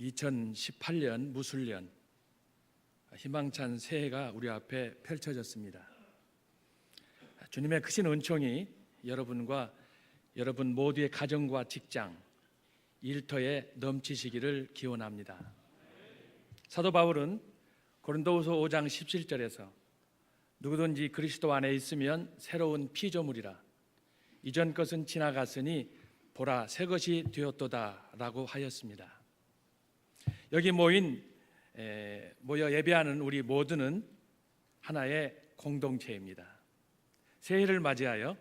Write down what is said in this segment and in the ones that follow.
2018년 무술년 희망찬 새해가 우리 앞에 펼쳐졌습니다. 주님의 크신 은총이 여러분과 여러분 모두의 가정과 직장, 일터에 넘치시기를 기원합니다. 사도 바울은 고린도후서 5장 17절에서 누구든지 그리스도 안에 있으면 새로운 피조물이라 이전 것은 지나갔으니 보라 새 것이 되었도다 라고 하였습니다. 여기 모여 예배하는 우리 모두는 하나의 공동체입니다. 새해를 맞이하여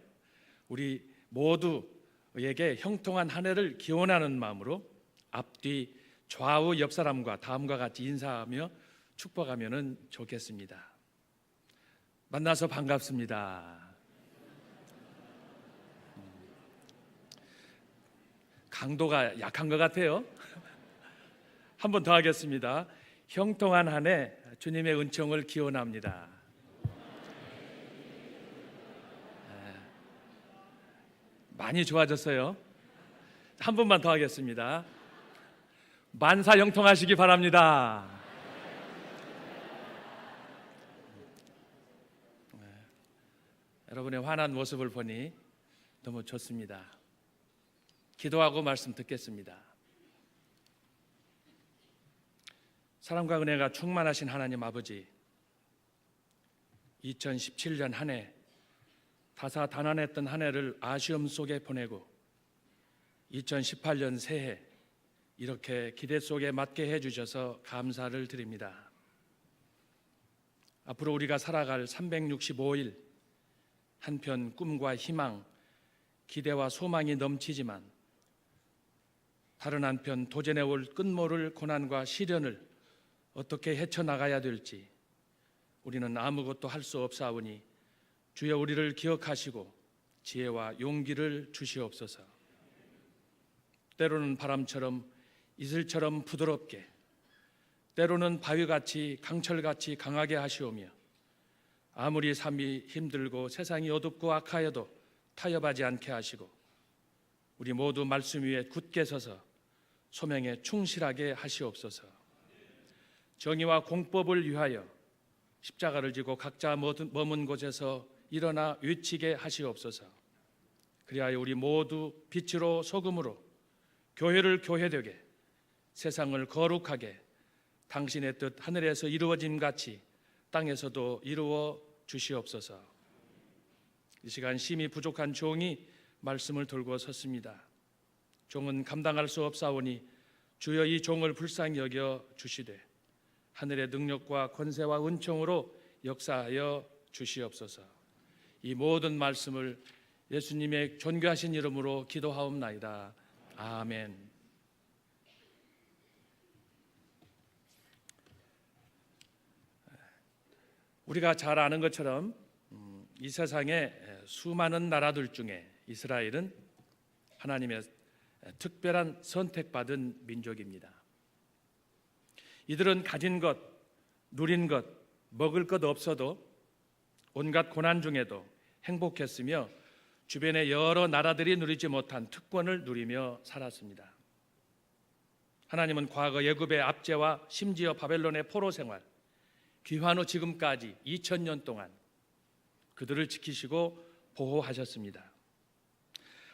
우리 모두에게 형통한 한 해를 기원하는 마음으로 앞뒤 좌우 옆 사람과 다음과 같이 인사하며 축복하면 좋겠습니다. 만나서 반갑습니다. 강도가 약한 것 같아요. 한 번 더 하겠습니다. 형통한 한 해 주님의 은총을 기원합니다. 많이 좋아졌어요. 한 번만 더 하겠습니다. 만사 형통하시기 바랍니다. 여러분의 환한 모습을 보니 너무 좋습니다. 기도하고 말씀 듣겠습니다. 사랑과 은혜가 충만하신 하나님 아버지, 2017년 한 해 다사다난했던 한 해를 아쉬움 속에 보내고 2018년 새해 이렇게 기대 속에 맞게 해주셔서 감사를 드립니다. 앞으로 우리가 살아갈 365일 한편 꿈과 희망, 기대와 소망이 넘치지만 다른 한편 도전해올 끝모를 고난과 시련을 어떻게 헤쳐나가야 될지 우리는 아무것도 할 수 없사오니 주여 우리를 기억하시고 지혜와 용기를 주시옵소서. 때로는 바람처럼 이슬처럼 부드럽게, 때로는 바위같이 강철같이 강하게 하시오며 아무리 삶이 힘들고 세상이 어둡고 악하여도 타협하지 않게 하시고 우리 모두 말씀 위에 굳게 서서 소명에 충실하게 하시옵소서. 정의와 공법을 위하여 십자가를 지고 각자 머문 곳에서 일어나 외치게 하시옵소서. 그리하여 우리 모두 빛으로 소금으로 교회를 교회되게, 세상을 거룩하게 당신의 뜻 하늘에서 이루어짐 같이 땅에서도 이루어 주시옵소서. 이 시간 심히 부족한 종이 말씀을 들고 섰습니다. 종은 감당할 수 없사오니 주여 이 종을 불쌍히 여겨 주시되 하늘의 능력과 권세와 은총으로 역사하여 주시옵소서. 이 모든 말씀을 예수님의 존귀하신 이름으로 기도하옵나이다. 아멘. 우리가 잘 아는 것처럼 이 세상의 수많은 나라들 중에 이스라엘은 하나님의 특별한 선택받은 민족입니다. 이들은 가진 것, 누린 것, 먹을 것 없어도 온갖 고난 중에도 행복했으며 주변의 여러 나라들이 누리지 못한 특권을 누리며 살았습니다. 하나님은 과거 애굽의 압제와 심지어 바벨론의 포로 생활, 귀환 후 지금까지 2000년 동안 그들을 지키시고 보호하셨습니다.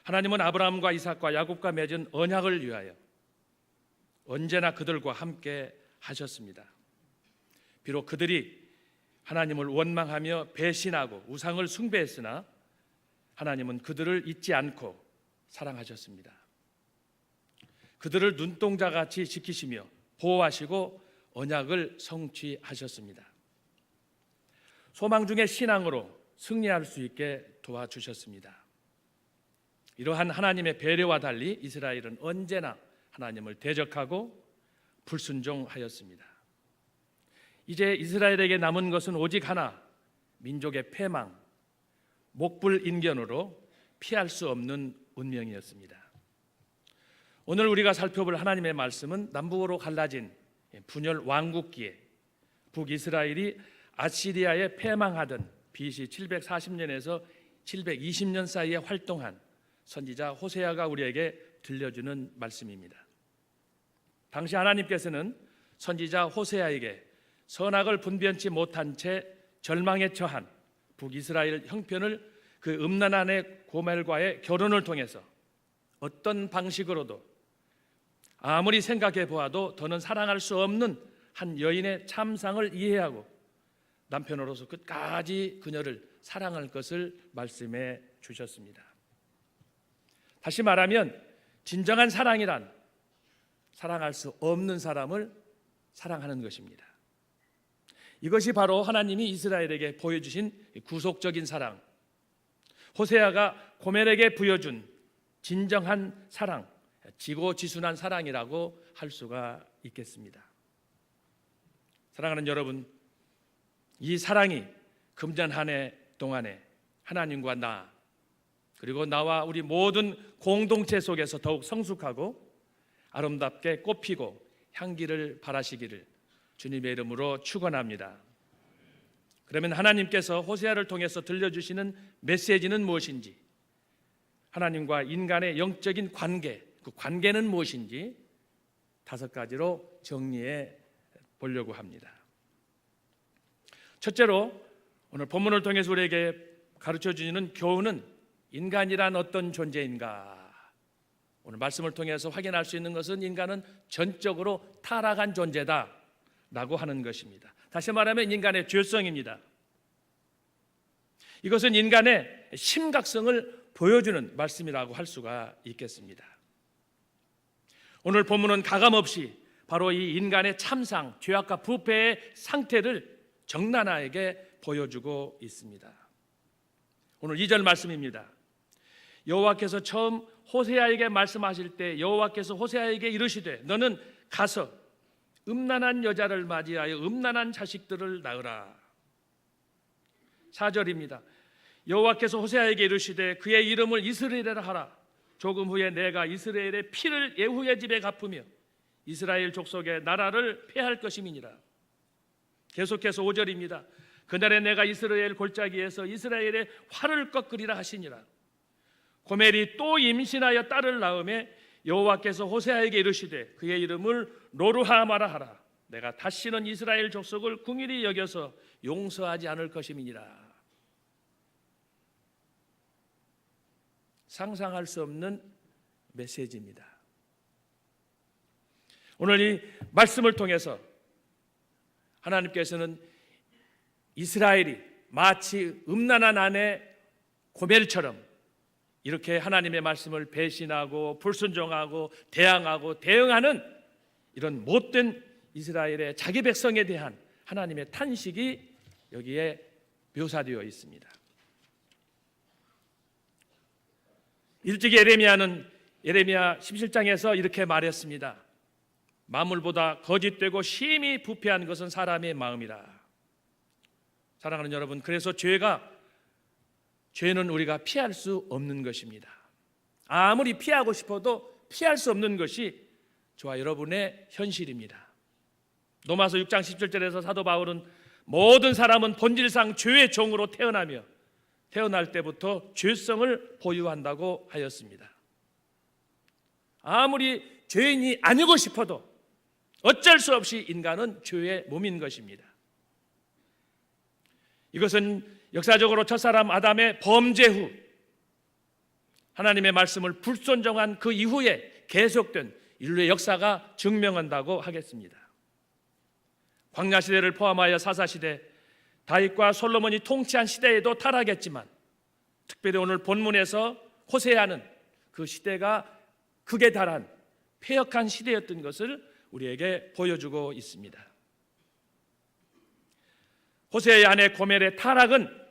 하나님은 아브라함과 이삭과 야곱과 맺은 언약을 위하여 언제나 그들과 함께 하셨습니다. 비록 그들이 하나님을 원망하며 배신하고 우상을 숭배했으나 하나님은 그들을 잊지 않고 사랑하셨습니다. 그들을 눈동자같이 지키시며 보호하시고 언약을 성취하셨습니다. 소망 중에 신앙으로 승리할 수 있게 도와주셨습니다. 이러한 하나님의 배려와 달리 이스라엘은 언제나 하나님을 대적하고 불순종하였습니다. 이제 이스라엘에게 남은 것은 오직 하나, 민족의 패망, 목불인견으로 피할 수 없는 운명이었습니다. 오늘 우리가 살펴볼 하나님의 말씀은 남북으로 갈라진 분열 왕국기에 북이스라엘이 아시리아에 패망하던 BC 740년에서 720년 사이에 활동한 선지자 호세아가 우리에게 들려주는 말씀입니다. 당시 하나님께서는 선지자 호세아에게 선악을 분별치 못한 채 절망에 처한 북이스라엘 형편을 그 음란 아내 고멜과의 결혼을 통해서 어떤 방식으로도 아무리 생각해 보아도 더는 사랑할 수 없는 한 여인의 참상을 이해하고 남편으로서 끝까지 그녀를 사랑할 것을 말씀해 주셨습니다. 다시 말하면 진정한 사랑이란 사랑할 수 없는 사람을 사랑하는 것입니다. 이것이 바로 하나님이 이스라엘에게 보여주신 구속적인 사랑, 호세아가 고멜에게 부여준 진정한 사랑, 지고지순한 사랑이라고 할 수가 있겠습니다. 사랑하는 여러분, 이 사랑이 금년 한 해 동안에 하나님과 나, 그리고 나와 우리 모든 공동체 속에서 더욱 성숙하고 아름답게 꽃피고 향기를 발하시기를 주님의 이름으로 축원합니다. 그러면 하나님께서 호세아를 통해서 들려주시는 메시지는 무엇인지, 하나님과 인간의 영적인 관계, 그 관계는 무엇인지 5가지로 정리해 보려고 합니다. 첫째로 오늘 본문을 통해서 우리에게 가르쳐 주시는 교훈은 인간이란 어떤 존재인가? 오늘 말씀을 통해서 확인할 수 있는 것은 인간은 전적으로 타락한 존재다라고 하는 것입니다. 다시 말하면 인간의 죄성입니다. 이것은 인간의 심각성을 보여주는 말씀이라고 할 수가 있겠습니다. 오늘 본문은 가감없이 바로 이 인간의 참상, 죄악과 부패의 상태를 적나라하게 보여주고 있습니다. 오늘 2절 말씀입니다. 여호와께서 처음 호세아에게 말씀하실 때 여호와께서 호세아에게 이르시되 너는 가서 음란한 여자를 맞이하여 음란한 자식들을 낳으라. 4절입니다. 여호와께서 호세아에게 이르시되 그의 이름을 이스라엘이라 하라. 조금 후에 내가 이스라엘의 피를 예후의 집에 갚으며 이스라엘 족속의 나라를 폐할 것임이니라. 계속해서 5절입니다. 그날에 내가 이스라엘 골짜기에서 이스라엘의 활을 꺾으리라 하시니라. 고멜이 또 임신하여 딸을 낳음에 여호와께서 호세아에게 이르시되 그의 이름을 로루하마라 하라. 내가 다시는 이스라엘 족속을 긍휼히 여겨서 용서하지 않을 것임이니라. 상상할 수 없는 메시지입니다. 오늘 이 말씀을 통해서 하나님께서는 이스라엘이 마치 음란한 아내 고멜처럼 이렇게 하나님의 말씀을 배신하고 불순종하고 대항하고 대응하는 이런 못된 이스라엘의 자기 백성에 대한 하나님의 탄식이 여기에 묘사되어 있습니다. 일찍이 예레미야는 예레미야 17장에서 이렇게 말했습니다. 만물보다 거짓되고 심히 부패한 것은 사람의 마음이라. 사랑하는 여러분, 그래서 죄는 우리가 피할 수 없는 것입니다. 아무리 피하고 싶어도 피할 수 없는 것이 저와 여러분의 현실입니다. 로마서 6장 17절에서 사도 바울은 모든 사람은 본질상 죄의 종으로 태어나며 태어날 때부터 죄성을 보유한다고 하였습니다. 아무리 죄인이 아니고 싶어도 어쩔 수 없이 인간은 죄의 몸인 것입니다. 이것은 역사적으로 첫사람 아담의 범죄 후 하나님의 말씀을 불순종한 그 이후에 계속된 인류의 역사가 증명한다고 하겠습니다. 광야 시대를 포함하여 사사 시대, 다윗과 솔로몬이 통치한 시대에도 타락했지만 특별히 오늘 본문에서 호세아는 그 시대가 극에 달한 패역한 시대였던 것을 우리에게 보여주고 있습니다. 호세아의 아내 고멜의 타락은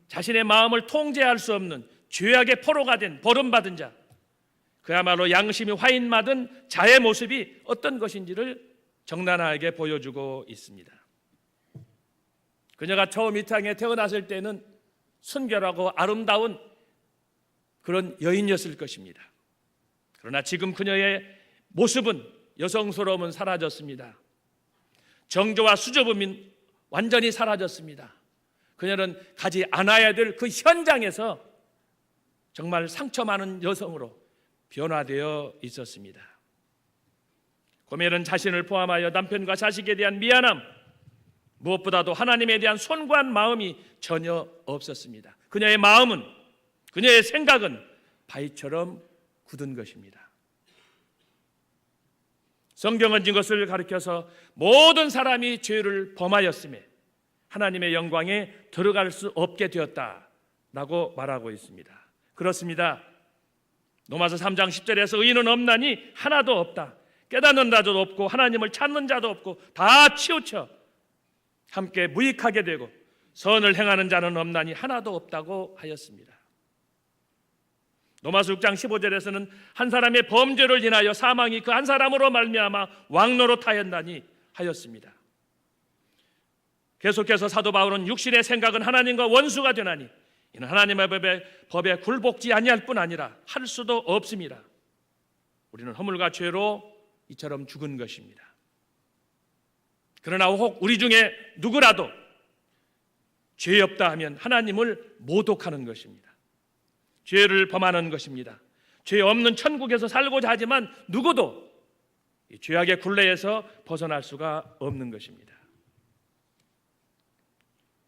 자신의 마음을 통제할 수 없는 죄악의 포로가 된 버림받은 자, 그야말로 양심이 화인맞은 자의 모습이 어떤 것인지를 적나라하게 보여주고 있습니다. 그녀가 처음 이 땅에 태어났을 때는 순결하고 아름다운 그런 여인이었을 것입니다. 그러나 지금 그녀의 모습은 여성스러움은 사라졌습니다. 정조와 수줍음은 완전히 사라졌습니다. 그녀는 가지 않아야 될 그 현장에서 정말 상처 많은 여성으로 변화되어 있었습니다. 고멜은 자신을 포함하여 남편과 자식에 대한 미안함, 무엇보다도 하나님에 대한 손구한 마음이 전혀 없었습니다. 그녀의 마음은, 그녀의 생각은 바위처럼 굳은 것입니다. 성경은 이것을 가리켜서 모든 사람이 죄를 범하였음에 하나님의 영광에 들어갈 수 없게 되었다라고 말하고 있습니다. 그렇습니다. 로마서 3장 10절에서 의인은 없나니 하나도 없다. 깨닫는 자도 없고 하나님을 찾는 자도 없고 다 치우쳐 함께 무익하게 되고 선을 행하는 자는 없나니 하나도 없다고 하였습니다. 로마서 6장 15절에서는 한 사람의 범죄를 인하여 사망이 그 한 사람으로 말미암아 왕노릇하였나니 하였습니다. 계속해서 사도 바울은 육신의 생각은 하나님과 원수가 되나니 이는 하나님의 법에 굴복지 아니할 뿐 아니라 할 수도 없습니다. 우리는 허물과 죄로 이처럼 죽은 것입니다. 그러나 혹 우리 중에 누구라도 죄 없다 하면 하나님을 모독하는 것입니다. 죄를 범하는 것입니다. 죄 없는 천국에서 살고자 하지만 누구도 이 죄악의 굴레에서 벗어날 수가 없는 것입니다.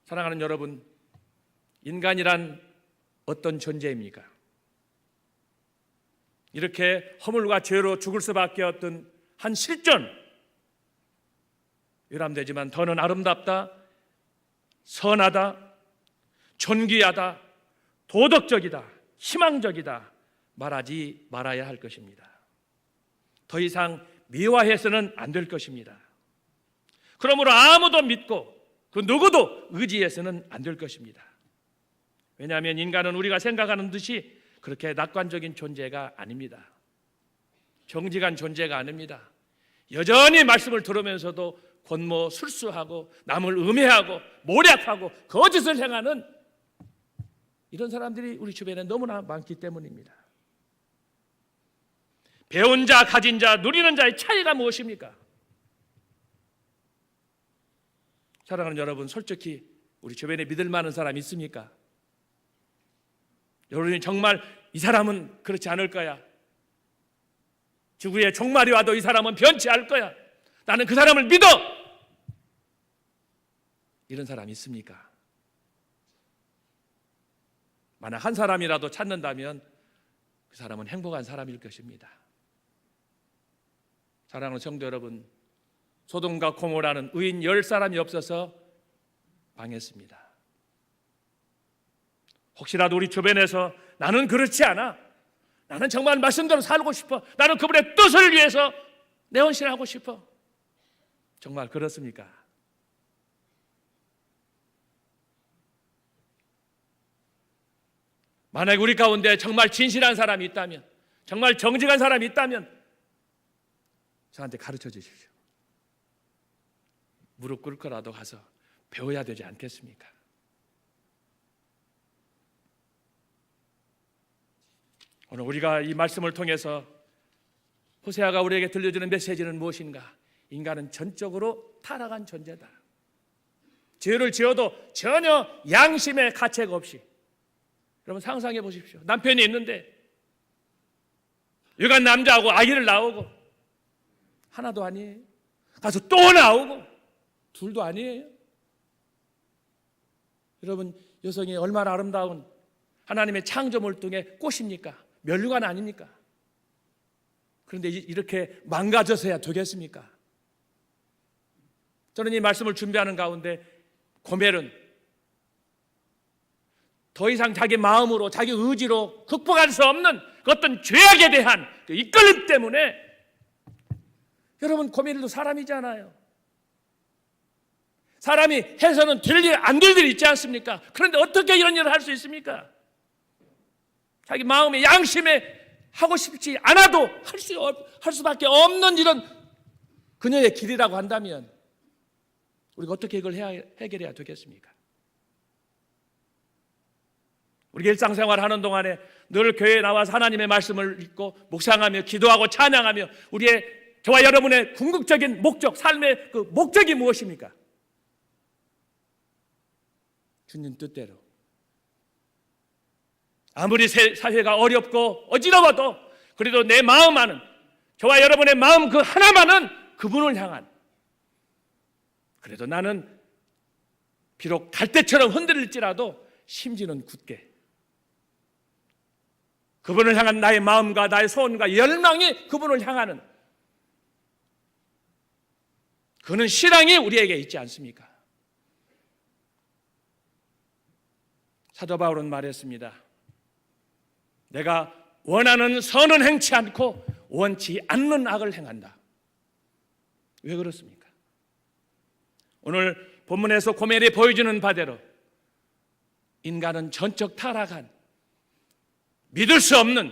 사랑하는 여러분, 인간이란 어떤 존재입니까? 이렇게 허물과 죄로 죽을 수밖에 없던 한 실존, 유람되지만 더는 아름답다, 선하다, 존귀하다, 도덕적이다, 희망적이다 말하지 말아야 할 것입니다. 더 이상 미화해서는 안 될 것입니다. 그러므로 아무도 믿고 그 누구도 의지해서는 안 될 것입니다. 왜냐하면 인간은 우리가 생각하는 듯이 그렇게 낙관적인 존재가 아닙니다. 정직한 존재가 아닙니다. 여전히 말씀을 들으면서도 권모술수하고 남을 음해하고 모략하고 거짓을 행하는 이런 사람들이 우리 주변에 너무나 많기 때문입니다. 배운 자, 가진 자, 누리는 자의 차이가 무엇입니까? 사랑하는 여러분, 솔직히 우리 주변에 믿을 만한 사람 있습니까? 여러분이 정말 이 사람은 그렇지 않을 거야, 지구에 종말이 와도 이 사람은 변치 않을 거야, 나는 그 사람을 믿어, 이런 사람 있습니까? 만약 한 사람이라도 찾는다면 그 사람은 행복한 사람일 것입니다. 사랑하는 성도 여러분, 소돔과 고모라는 의인 10사람이 없어서 망했습니다. 혹시라도 우리 주변에서 나는 그렇지 않아, 나는 정말 말씀대로 살고 싶어, 나는 그분의 뜻을 위해서 내 헌신하고 싶어, 정말 그렇습니까? 만약 우리 가운데 정말 진실한 사람이 있다면, 정말 정직한 사람이 있다면 저한테 가르쳐 주십시오. 무릎 꿇고라도 가서 배워야 되지 않겠습니까? 오늘 우리가 이 말씀을 통해서 호세아가 우리에게 들려주는 메시지는 무엇인가? 인간은 전적으로 타락한 존재다. 죄를 지어도 전혀 양심의 가책 없이, 여러분 상상해 보십시오. 남편이 있는데 여간 남자하고 아기를 낳고 하나도 아니에요. 가서 또 나오고 둘도 아니에요. 여러분, 여성이 얼마나 아름다운 하나님의 창조물등의 꽃입니까? 면류관 아닙니까? 그런데 이렇게 망가져서야 되겠습니까? 저는 이 말씀을 준비하는 가운데 고멜은 더 이상 자기 마음으로, 자기 의지로 극복할 수 없는 그 어떤 죄악에 대한 그 이끌림 때문에, 여러분 고멜도 사람이잖아요. 사람이 해서는 될 일, 안 될 일이 있지 않습니까? 그런데 어떻게 이런 일을 할 수 있습니까? 자기 마음의 양심에 하고 싶지 않아도 할 수밖에 없는 이런 그녀의 길이라고 한다면 우리가 어떻게 이걸 해결해야 되겠습니까? 우리가 일상생활 하는 동안에 늘 교회에 나와서 하나님의 말씀을 읽고 묵상하며 기도하고 찬양하며 우리의, 저와 여러분의 궁극적인 목적, 삶의 그 목적이 무엇입니까? 주님 뜻대로, 아무리 사회가 어렵고 어지러워도 그래도 내 마음 안은 저와 여러분의 마음 그 하나만은 그분을 향한, 그래도 나는 비록 갈대처럼 흔들릴지라도 심지는 굳게 그분을 향한 나의 마음과 나의 소원과 열망이 그분을 향하는, 그는 신앙이 우리에게 있지 않습니까? 사도 바울은 말했습니다. 내가 원하는 선은 행치 않고 원치 않는 악을 행한다. 왜 그렇습니까? 오늘 본문에서 고멜이 보여주는 바대로 인간은 전적 타락한, 믿을 수 없는,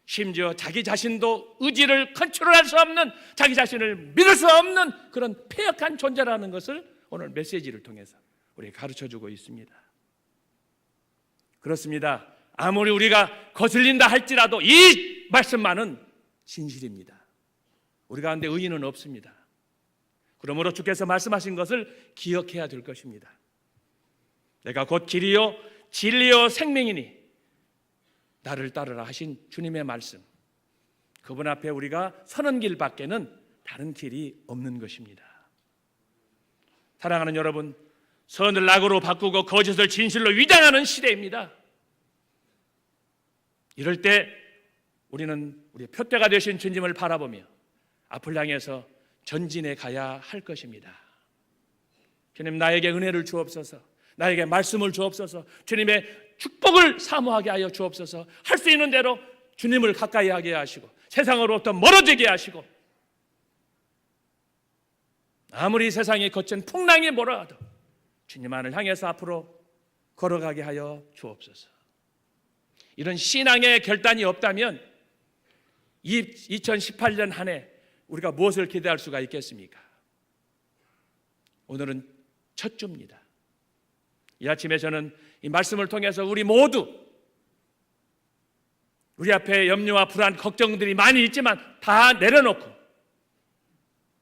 심지어 자기 자신도 의지를 컨트롤할 수 없는, 자기 자신을 믿을 수 없는 그런 패역한 존재라는 것을 오늘 메시지를 통해서 우리에게 가르쳐주고 있습니다. 그렇습니다. 아무리 우리가 거슬린다 할지라도 이 말씀만은 진실입니다. 우리 가운데 의인은 없습니다. 그러므로 주께서 말씀하신 것을 기억해야 될 것입니다. 내가 곧 길이요 진리요 생명이니 나를 따르라 하신 주님의 말씀, 그분 앞에 우리가 서는 길 밖에는 다른 길이 없는 것입니다. 사랑하는 여러분, 선을 악으로 바꾸고 거짓을 진실로 위장하는 시대입니다. 이럴 때 우리는 우리의 표대가 되신 주님을 바라보며 앞을 향해서 전진해 가야 할 것입니다. 주님, 나에게 은혜를 주옵소서, 나에게 말씀을 주옵소서, 주님의 축복을 사모하게 하여 주옵소서. 할 수 있는 대로 주님을 가까이 하게 하시고 세상으로부터 멀어지게 하시고, 아무리 세상에 거친 풍랑이 몰아와도 주님만을 향해서 앞으로 걸어가게 하여 주옵소서. 이런 신앙의 결단이 없다면 2018년 한 해 우리가 무엇을 기대할 수가 있겠습니까? 오늘은 첫 주입니다. 이 아침에 저는 이 말씀을 통해서 우리 모두, 우리 앞에 염려와 불안, 걱정들이 많이 있지만 다 내려놓고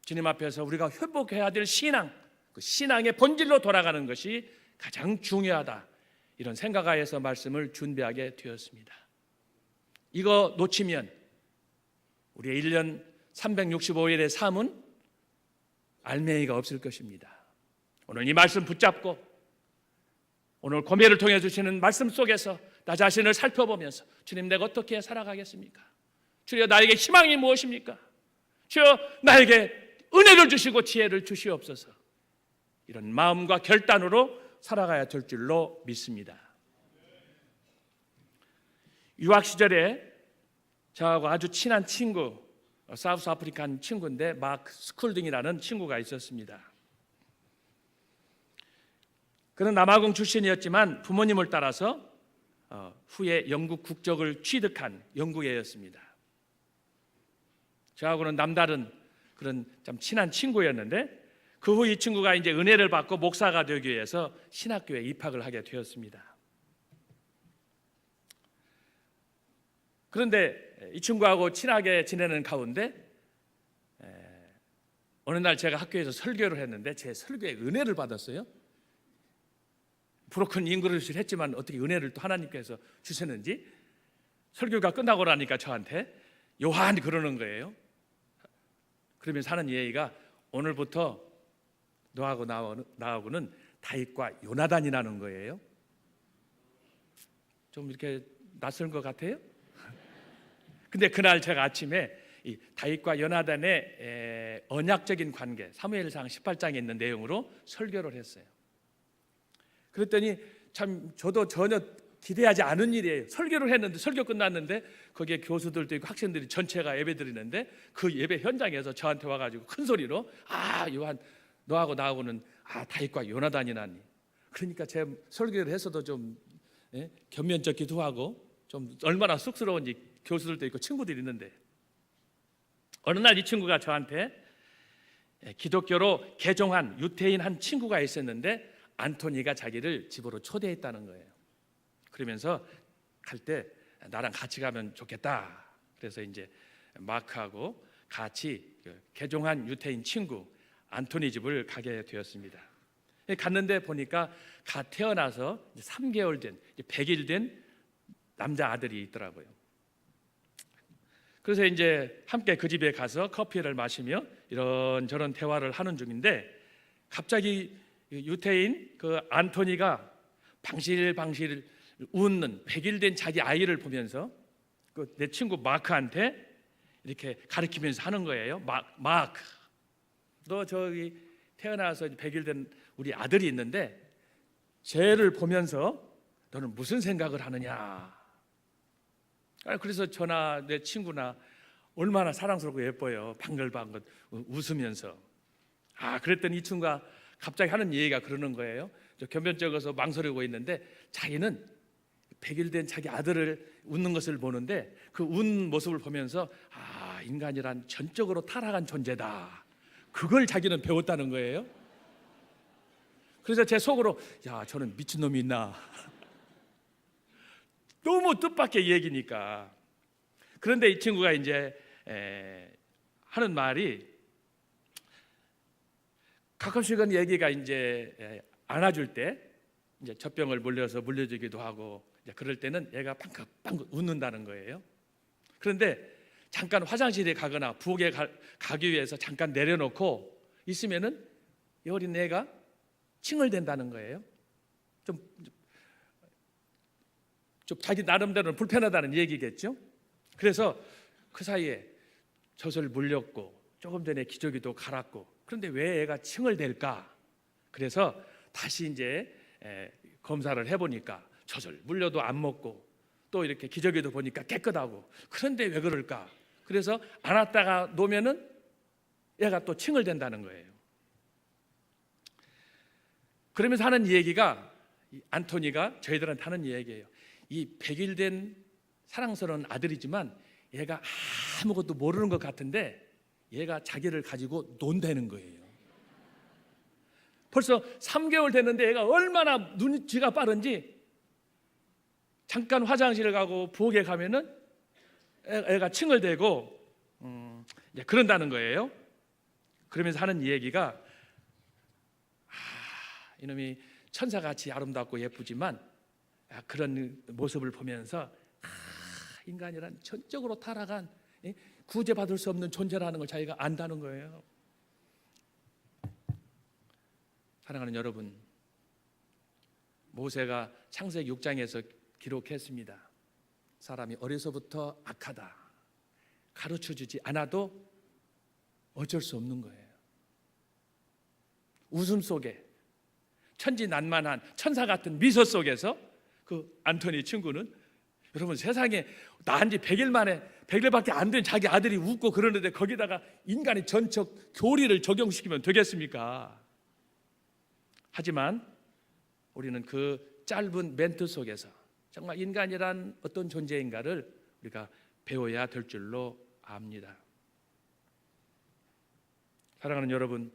주님 앞에서 우리가 회복해야 될 신앙, 그 신앙의 본질로 돌아가는 것이 가장 중요하다, 이런 생각하에서 말씀을 준비하게 되었습니다. 이거 놓치면 우리의 1년 365일의 삶은 알맹이가 없을 것입니다. 오늘 이 말씀 붙잡고 오늘 고멜을 통해 주시는 말씀 속에서 나 자신을 살펴보면서 주님, 내가 어떻게 살아가겠습니까? 주여, 나에게 희망이 무엇입니까? 주여, 나에게 은혜를 주시고 지혜를 주시옵소서. 이런 마음과 결단으로 살아가야 될 줄로 믿습니다. 유학 시절에 저하고 아주 친한 친구, 사우스 아프리칸 친구인데 마크 스쿨딩이라는 친구가 있었습니다. 그는 남아공 출신이었지만 부모님을 따라서 후에 영국 국적을 취득한 영국애였습니다. 저하고는 남다른 그런 참 친한 친구였는데, 그 후 이 친구가 이제 은혜를 받고 목사가 되기 위해서 신학교에 입학을 하게 되었습니다. 그런데 이 친구하고 친하게 지내는 가운데 어느 날 제가 학교에서 설교를 했는데 제 설교에 은혜를 받았어요. 브로큰 잉글리시를 했지만 어떻게 은혜를 또 하나님께서 주셨는지, 설교가 끝나고 나니까 저한테 요한 그러는 거예요. 그러면서 하는 얘기가, 오늘부터 너하고 나하고는 다윗과 요나단이라는 거예요. 좀 이렇게 낯선 것 같아요. 근데 그날 제가 아침에 이 다윗과 요나단의 언약적인 관계, 사무엘상 18장에 있는 내용으로 설교를 했어요. 그랬더니 참 저도 전혀 기대하지 않은 일이에요. 설교를 했는데, 설교 끝났는데 거기에 교수들도 있고 학생들이 전체가 예배 드리는데, 그 예배 현장에서 저한테 와가지고 큰 소리로, 요한, 너하고 나하고는 다윗과 요나단이라니. 그러니까 제 설교를 해서도 좀 견면쩍기도 하고 좀 얼마나 쑥스러운지 교수들도 있고 친구들이 있는데, 어느 날 이 친구가 저한테 기독교로 개종한 유태인 한 친구가 있었는데 안토니가 자기를 집으로 초대했다는 거예요. 그러면서 갈 때 나랑 같이 가면 좋겠다. 그래서 이제 마크하고 같이 개종한 유태인 친구 안토니 집을 가게 되었습니다. 갔는데 보니까 갓 태어나서 3개월 된, 100일 된 남자 아들이 있더라고요. 그래서 이제 함께 그 집에 가서 커피를 마시며 이런저런 대화를 하는 중인데 갑자기 유태인 그 안토니가 방실방실 웃는 100일 된 자기 아이를 보면서 그 내 친구 마크한테 이렇게 가리키면서 하는 거예요. 마크, 너 저기 태어나서 100일 된 우리 아들이 있는데 쟤를 보면서 너는 무슨 생각을 하느냐. 그래서 저나 내 친구나 얼마나 사랑스럽고 예뻐요. 방글방글 웃으면서. 그랬더니 이 친구가 갑자기 하는 얘기가 그러는 거예요. 저 변변쩍어서 망설이고 있는데 자기는 100일 된 자기 아들을 웃는 것을 보는데 그 웃는 모습을 보면서 인간이란 전적으로 타락한 존재다. 그걸 자기는 배웠다는 거예요. 그래서 제 속으로 저는 미친놈이 있나. 너무 뜻밖의 얘기니까. 그런데 이 친구가 이제 하는 말이 가끔씩은 얘기가 이제 안아줄 때 이제 젖병을 물려주기도 하고 그럴 때는 얘가 팡긋팡긋 웃는다는 거예요. 그런데 잠깐 화장실에 가거나 부엌에 가기 위해서 잠깐 내려놓고 있으면은 이 어린 애가 칭얼댄다는 거예요. 좀 자기 나름대로는 불편하다는 얘기겠죠. 그래서 그 사이에 젖을 물렸고 조금 전에 기저귀도 갈았고 그런데 왜 애가 칭얼댈까? 그래서 다시 이제 검사를 해보니까 젖을 물려도 안 먹고 또 이렇게 기저귀도 보니까 깨끗하고 그런데 왜 그럴까? 그래서 안았다가 놓으면은 얘가 또 칭얼댄다는 거예요. 그러면서 하는 얘기가 안토니가 저희들한테 하는 얘기예요. 이 100일 된 사랑스러운 아들이지만 얘가 아무것도 모르는 것 같은데 얘가 자기를 가지고 논다는 거예요. 벌써 3개월 됐는데 얘가 얼마나 눈치가 빠른지 잠깐 화장실을 가고 부엌에 가면은 애가 칭얼대고 그런다는 거예요. 그러면서 하는 얘기가 이놈이 천사같이 아름답고 예쁘지만 그런 모습을 보면서 인간이란 전적으로 타락한 구제받을 수 없는 존재라는 걸 자기가 안다는 거예요. 사랑하는 여러분, 모세가 창세기 6장에서 기록했습니다. 사람이 어려서부터 악하다. 가르쳐주지 않아도 어쩔 수 없는 거예요. 웃음 속에 천진난만한 천사 같은 미소 속에서 그 안토니 친구는 여러분 세상에 낳은 지 100일 만에 100일밖에 안 된 자기 아들이 웃고 그러는데 거기다가 인간의 전적 교리를 적용시키면 되겠습니까? 하지만 우리는 그 짧은 멘트 속에서 정말 인간이란 어떤 존재인가를 우리가 배워야 될 줄로 압니다. 사랑하는 여러분,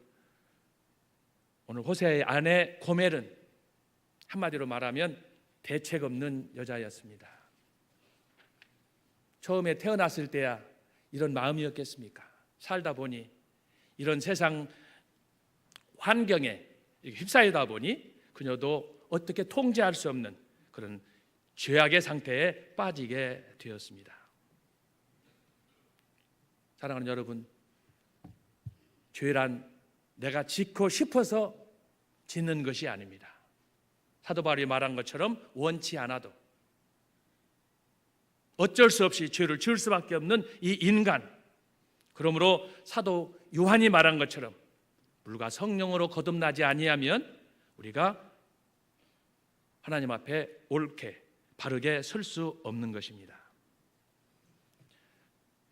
오늘 호세아의 아내 고멜은 한마디로 말하면 대책 없는 여자였습니다. 처음에 태어났을 때야 이런 마음이었겠습니까? 살다 보니 이런 세상 환경에 휩싸이다 보니 그녀도 어떻게 통제할 수 없는 그런 죄악의 상태에 빠지게 되었습니다. 사랑하는 여러분, 죄란 내가 짓고 싶어서 짓는 것이 아닙니다. 사도 바울이 말한 것처럼 원치 않아도 어쩔 수 없이 죄를 지을 수밖에 없는 이 인간, 그러므로 사도 요한이 말한 것처럼 물과 성령으로 거듭나지 아니하면 우리가 하나님 앞에 옳게 바르게 설 수 없는 것입니다.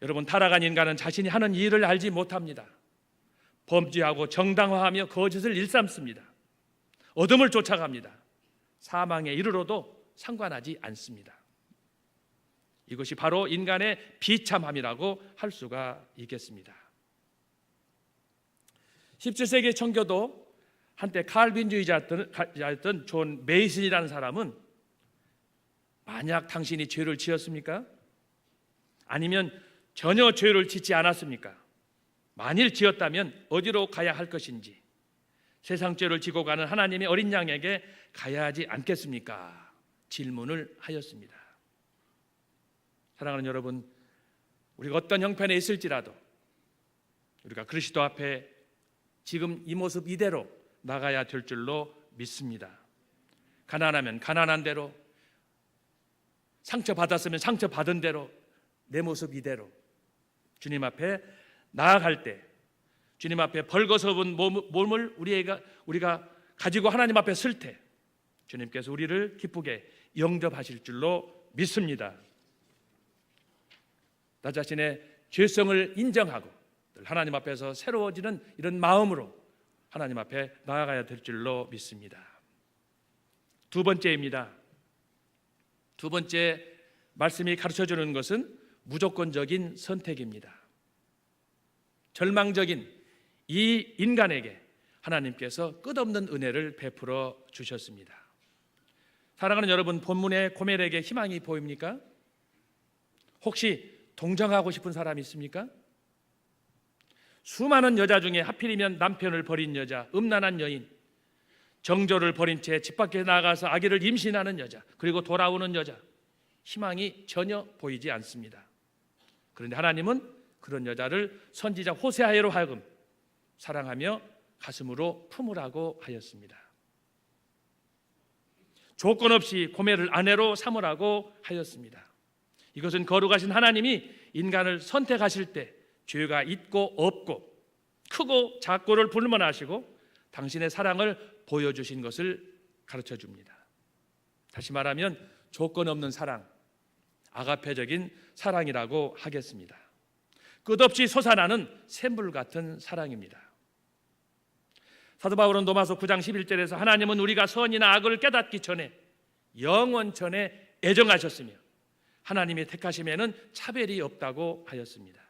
여러분, 타락한 인간은 자신이 하는 일을 알지 못합니다. 범죄하고 정당화하며 거짓을 일삼습니다. 어둠을 쫓아갑니다. 사망에 이르러도 상관하지 않습니다. 이것이 바로 인간의 비참함이라고 할 수가 있겠습니다. 17세기 청교도 한때 칼빈주의자였던 존 메이슨이라는 사람은 만약 당신이 죄를 지었습니까? 아니면 전혀 죄를 짓지 않았습니까? 만일 지었다면 어디로 가야 할 것인지, 세상 죄를 지고 가는 하나님의 어린 양에게 가야 하지 않겠습니까? 질문을 하였습니다. 사랑하는 여러분, 우리가 어떤 형편에 있을지라도 우리가 그리스도 앞에 지금 이 모습 이대로 나가야 될 줄로 믿습니다. 가난하면 가난한 대로, 상처받았으면 상처받은 대로, 내 모습 이대로 주님 앞에 나아갈 때, 주님 앞에 벌거벗은 몸을 우리가 가지고 하나님 앞에 설 때 주님께서 우리를 기쁘게 영접하실 줄로 믿습니다. 나 자신의 죄성을 인정하고 하나님 앞에서 새로워지는 이런 마음으로 하나님 앞에 나아가야 될 줄로 믿습니다. 두 번째입니다. 두 번째 말씀이 가르쳐주는 것은 무조건적인 선택입니다. 절망적인 이 인간에게 하나님께서 끝없는 은혜를 베풀어 주셨습니다. 사랑하는 여러분, 본문의 고멜에게 희망이 보입니까? 혹시 동정하고 싶은 사람이 있습니까? 수많은 여자 중에 하필이면 남편을 버린 여자, 음란한 여인, 정조를 버린 채 집 밖에 나가서 아기를 임신하는 여자, 그리고 돌아오는 여자, 희망이 전혀 보이지 않습니다. 그런데 하나님은 그런 여자를 선지자 호세아로 하여금 사랑하며 가슴으로 품으라고 하였습니다. 조건 없이 고멜을 아내로 삼으라고 하였습니다. 이것은 거룩하신 하나님이 인간을 선택하실 때 죄가 있고 없고 크고 작고를 불문하시고 당신의 사랑을 보여주신 것을 가르쳐 줍니다. 다시 말하면 조건 없는 사랑, 아가페적인 사랑이라고 하겠습니다. 끝없이 솟아나는 샘물 같은 사랑입니다. 사도 바울은 로마서 9장 11절에서 하나님은 우리가 선이나 악을 깨닫기 전에 영원전에 애정하셨으며 하나님의 택하심에는 차별이 없다고 하였습니다.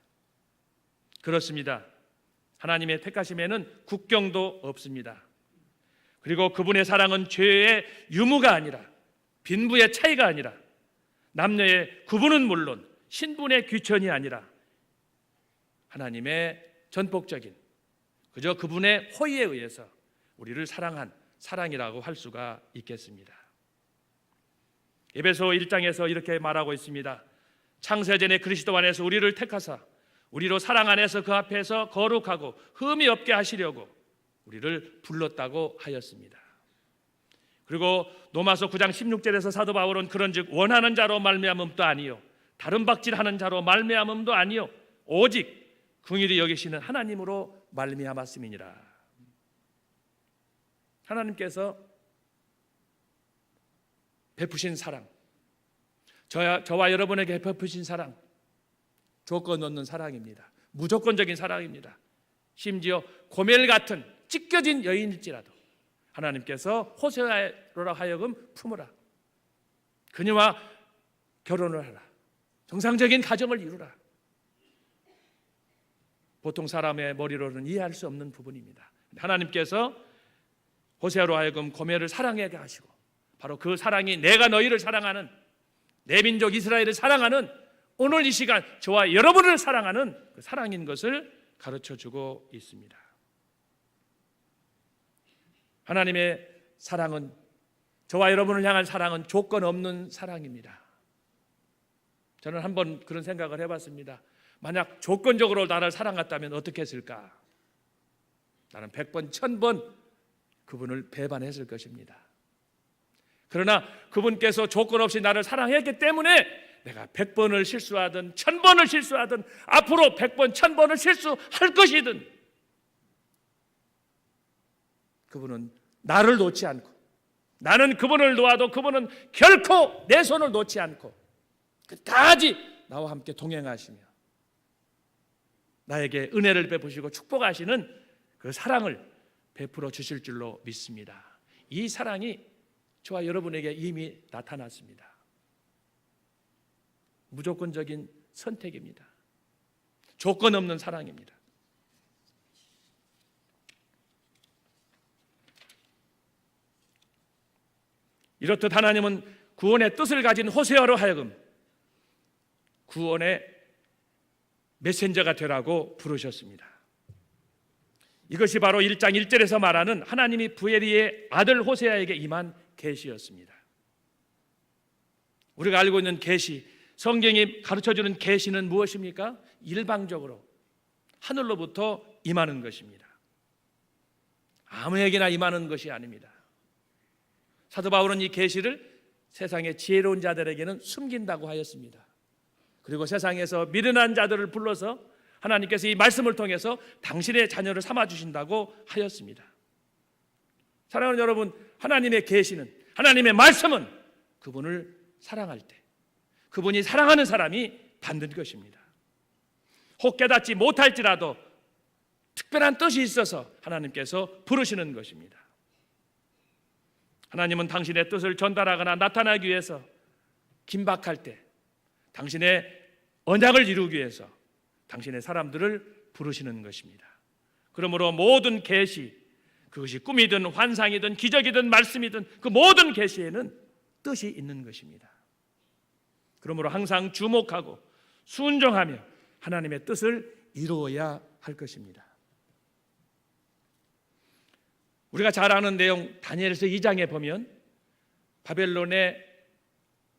그렇습니다. 하나님의 택하심에는 국경도 없습니다. 그리고 그분의 사랑은 죄의 유무가 아니라 빈부의 차이가 아니라 남녀의 구분은 물론 신분의 귀천이 아니라 하나님의 전폭적인 그저 그분의 호의에 의해서 우리를 사랑한 사랑이라고 할 수가 있겠습니다. 에베소 1장에서 이렇게 말하고 있습니다. 창세전에 그리스도 안에서 우리를 택하사 우리로 사랑 안에서 그 앞에서 거룩하고 흠이 없게 하시려고 우리를 불렀다고 하였습니다. 그리고 로마서 9장 16절에서 사도 바울은 그런즉 원하는 자로 말미암음도 아니요 다른 박질하는 자로 말미암음도 아니요 오직 긍휼히 여기시는 하나님으로 말미암았음이니라. 하나님께서 베푸신 사랑, 저와 여러분에게 베푸신 사랑, 조건 없는 사랑입니다. 무조건적인 사랑입니다. 심지어 고멜 같은 찢겨진 여인일지라도 하나님께서 호세아로 하여금 품으라, 그녀와 결혼을 하라, 정상적인 가정을 이루라. 보통 사람의 머리로는 이해할 수 없는 부분입니다. 하나님께서 호세아로 하여금 고멜을 사랑하게 하시고 바로 그 사랑이 내가 너희를 사랑하는, 내 민족 이스라엘을 사랑하는, 오늘 이 시간 저와 여러분을 사랑하는 그 사랑인 것을 가르쳐주고 있습니다. 하나님의 사랑은, 저와 여러분을 향한 사랑은 조건 없는 사랑입니다. 저는 한번 그런 생각을 해봤습니다. 만약 조건적으로 나를 사랑했다면 어떻게 했을까? 나는 100번, 1000번 그분을 배반했을 것입니다. 그러나 그분께서 조건 없이 나를 사랑했기 때문에 내가 100번을 실수하든 1000번을 실수하든 앞으로 100번, 1000번을 실수할 것이든 그분은 나를 놓지 않고, 나는 그분을 놓아도 그분은 결코 내 손을 놓지 않고 끝까지 나와 함께 동행하시며 나에게 은혜를 베푸시고 축복하시는 그 사랑을 베풀어 주실 줄로 믿습니다. 이 사랑이 저와 여러분에게 이미 나타났습니다. 무조건적인 선택입니다. 조건 없는 사랑입니다. 이렇듯 하나님은 구원의 뜻을 가진 호세아로 하여금 구원의 메신저가 되라고 부르셨습니다. 이것이 바로 1장 1절에서 말하는 하나님이 부엘리의 아들 호세아에게 임한 계시였습니다. 우리가 알고 있는 계시, 성경이 가르쳐주는 계시는 무엇입니까? 일방적으로 하늘로부터 임하는 것입니다. 아무에게나 임하는 것이 아닙니다. 사도 바울은 이 계시를 세상의 지혜로운 자들에게는 숨긴다고 하였습니다. 그리고 세상에서 미련한 자들을 불러서 하나님께서 이 말씀을 통해서 당신의 자녀를 삼아주신다고 하였습니다. 사랑하는 여러분, 하나님의 계시는, 하나님의 말씀은 그분을 사랑할 때, 그분이 사랑하는 사람이 받는 것입니다. 혹 깨닫지 못할지라도 특별한 뜻이 있어서 하나님께서 부르시는 것입니다. 하나님은 당신의 뜻을 전달하거나 나타나기 위해서 긴박할 때 당신의 언약을 이루기 위해서 당신의 사람들을 부르시는 것입니다. 그러므로 모든 계시, 그것이 꿈이든 환상이든 기적이든 말씀이든 그 모든 계시에는 뜻이 있는 것입니다. 그러므로 항상 주목하고 순종하며 하나님의 뜻을 이루어야 할 것입니다. 우리가 잘 아는 내용 다니엘서 2장에 보면 바벨론의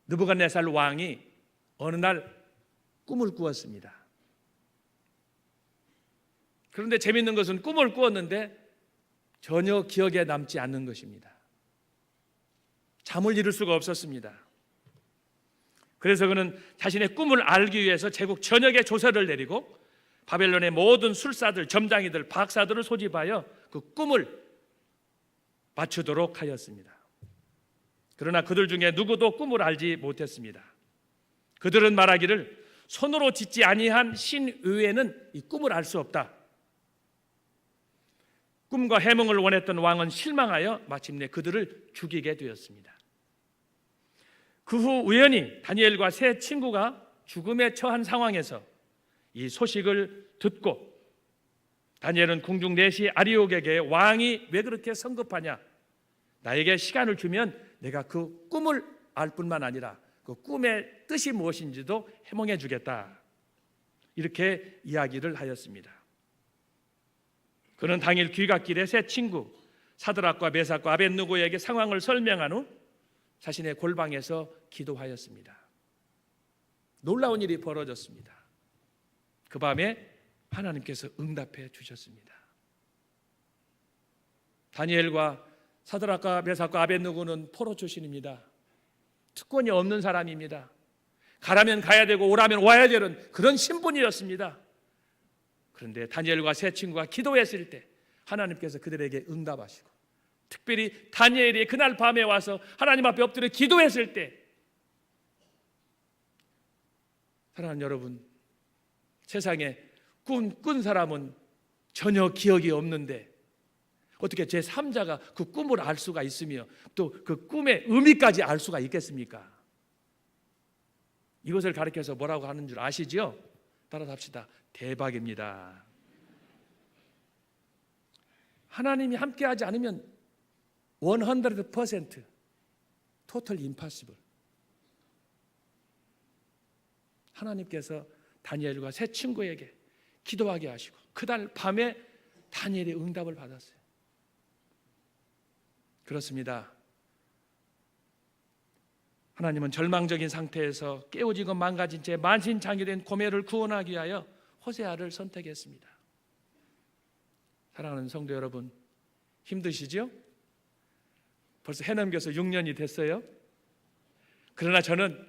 느부갓네살 왕이 어느 날 꿈을 꾸었습니다. 그런데 재미있는 것은 꿈을 꾸었는데 전혀 기억에 남지 않는 것입니다. 잠을 이룰 수가 없었습니다. 그래서 그는 자신의 꿈을 알기 위해서 제국 전역에 조서를 내리고 바벨론의 모든 술사들, 점장이들, 박사들을 소집하여 그 꿈을 맞추도록 하였습니다. 그러나 그들 중에 누구도 꿈을 알지 못했습니다. 그들은 말하기를 손으로 짓지 아니한 신 외에는 이 꿈을 알 수 없다. 꿈과 해몽을 원했던 왕은 실망하여 마침내 그들을 죽이게 되었습니다. 그 후 우연히 다니엘과 세 친구가 죽음에 처한 상황에서 이 소식을 듣고 다니엘은 궁중 내시 아리옥에게 왕이 왜 그렇게 성급하냐? 나에게 시간을 주면 내가 그 꿈을 알 뿐만 아니라 그 꿈의 뜻이 무엇인지도 해몽해 주겠다. 이렇게 이야기를 하였습니다. 그는 당일 귀갓길에 세 친구 사드락과 메삭과 아벳느고에게 상황을 설명한 후 자신의 골방에서 기도하였습니다. 놀라운 일이 벌어졌습니다. 그 밤에 하나님께서 응답해 주셨습니다. 다니엘과 사드락과 메삭과 아벳느고는 포로 출신입니다. 특권이 없는 사람입니다. 가라면 가야 되고 오라면 와야 되는 그런 신분이었습니다. 그런데 다니엘과 세 친구가 기도했을 때 하나님께서 그들에게 응답하시고 특별히 다니엘이 그날 밤에 와서 하나님 앞에 엎드려 기도했을 때 사랑하는 여러분, 세상에 꾼 사람은 전혀 기억이 없는데 어떻게 제3자가 그 꿈을 알 수가 있으며 또 그 꿈의 의미까지 알 수가 있겠습니까? 이것을 가르쳐서 뭐라고 하는 줄 아시죠? 따라합시다. 대박입니다. 하나님이 함께하지 않으면 100% total impossible. 하나님께서 다니엘과 세 친구에게 기도하게 하시고 그날 밤에 다니엘의 응답을 받았어요. 그렇습니다. 하나님은 절망적인 상태에서 깨어지고 망가진 채 만신창이된 고멜을 구원하기 위하여 호세아를 선택했습니다. 사랑하는 성도 여러분, 힘드시죠? 벌써 해넘겨서 6년이 됐어요. 그러나 저는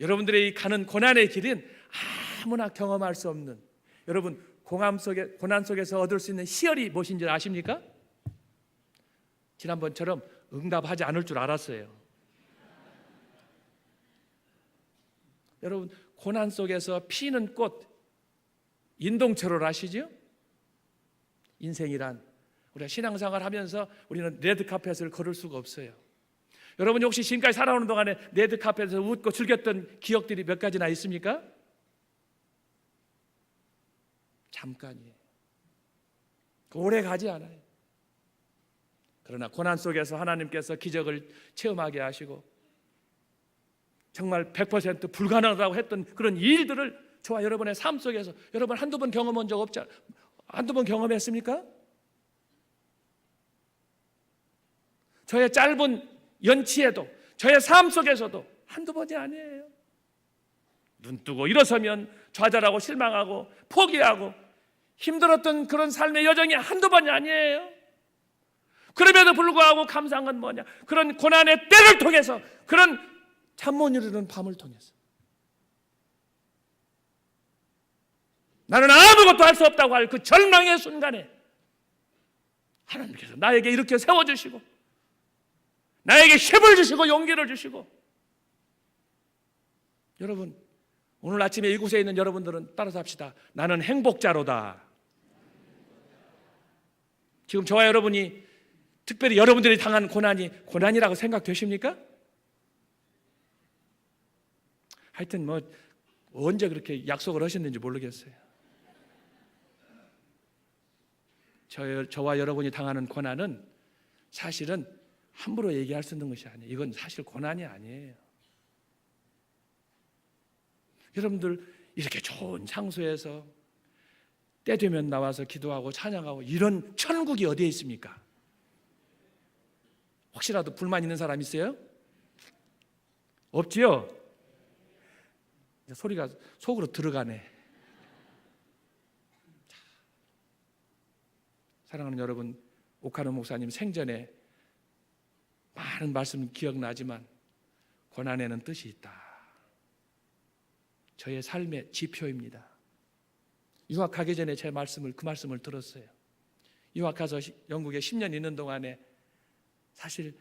여러분들의 이 가는 고난의 길은 아무나 경험할 수 없는, 여러분 고난 속에서 얻을 수 있는 희열이 무엇인지 아십니까? 지난번처럼 응답하지 않을 줄 알았어요. 여러분 고난 속에서 피는 꽃 인동철을 아시죠? 인생이란 우리가 신앙생활 하면서 우리는 레드카펫을 걸을 수가 없어요. 여러분이 혹시 지금까지 살아오는 동안에 레드카펫에서 웃고 즐겼던 기억들이 몇 가지나 있습니까? 잠깐이에요. 오래 가지 않아요. 그러나 고난 속에서 하나님께서 기적을 체험하게 하시고 정말 100% 불가능하다고 했던 그런 일들을 저와 여러분의 삶 속에서 여러분 한두 번 경험한 적 없지 한두 번 경험했습니까? 저의 짧은 연치에도 저의 삶 속에서도 한두 번이 아니에요. 눈 뜨고 일어서면 좌절하고 실망하고 포기하고 힘들었던 그런 삶의 여정이 한두 번이 아니에요. 그럼에도 불구하고 감사한 건 뭐냐? 그런 고난의 때를 통해서, 그런 잠 못 이루는 밤을 통해서 나는 아무것도 할 수 없다고 할 그 절망의 순간에 하나님께서 나에게 이렇게 세워주시고 나에게 힘을 주시고 용기를 주시고, 여러분 오늘 아침에 이곳에 있는 여러분들은 따라서 합시다. 나는 행복자로다. 지금 저와 여러분이, 특별히 여러분들이 당한 고난이 고난이라고 생각되십니까? 하여튼 뭐 언제 그렇게 약속을 하셨는지 모르겠어요. 저와 여러분이 당하는 고난은 사실은 함부로 얘기할 수 있는 것이 아니에요. 이건 사실 고난이 아니에요. 여러분들 이렇게 좋은 장소에서 때 되면 나와서 기도하고 찬양하고 이런 천국이 어디에 있습니까? 혹시라도 불만 있는 사람 있어요? 없지요? 소리가 속으로 들어가네. 사랑하는 여러분, 오카노 목사님 생전에 많은 말씀 기억나지만 고난에는 뜻이 있다. 저의 삶의 지표입니다. 유학 가기 전에 그 말씀을 들었어요. 유학 가서 영국에 10년 있는 동안에 사실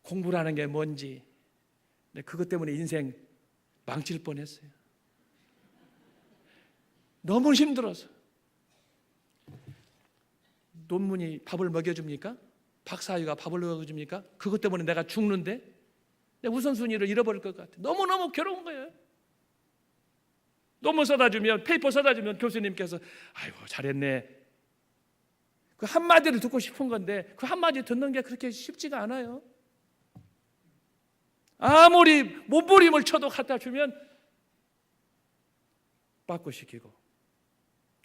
공부라는 게 뭔지, 그것 때문에 인생 망칠 뻔했어요. 너무 힘들어서. 논문이 밥을 먹여줍니까? 박사학위가 밥을 먹여줍니까? 그것 때문에 내가 죽는데 내 우선순위를 잃어버릴 것 같아. 너무너무 괴로운 거예요. 논문 써다주면, 페이퍼 써다주면 교수님께서 아이고 잘했네, 그 한마디를 듣고 싶은 건데 그 한마디 듣는 게 그렇게 쉽지가 않아요. 아무리 몸부림을 쳐도 갖다 주면 빠꾸시키고,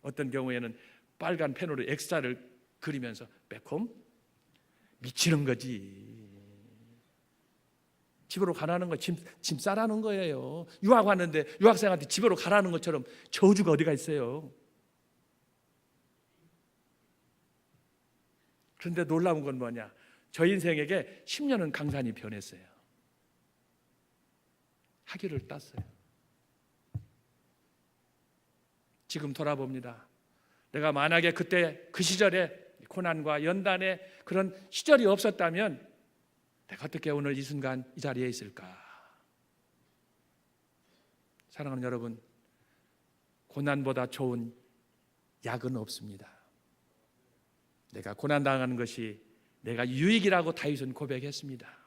어떤 경우에는 빨간 펜으로 X자를 그리면서 매콤 미치는 거지. 집으로 가라는 거, 짐 싸라는 거예요. 유학 왔는데 유학생한테 집으로 가라는 것처럼 저주가 어디가 있어요. 그런데 놀라운 건 뭐냐? 저 인생에게 10년은 강산이 변했어요. 학위를 땄어요. 지금 돌아봅니다. 내가 만약에 그때 그 시절에 고난과 연단의 그런 시절이 없었다면 내가 어떻게 오늘 이 순간 이 자리에 있을까? 사랑하는 여러분, 고난보다 좋은 약은 없습니다. 내가 고난당하는 것이 내가 유익이라고 다윗은 고백했습니다.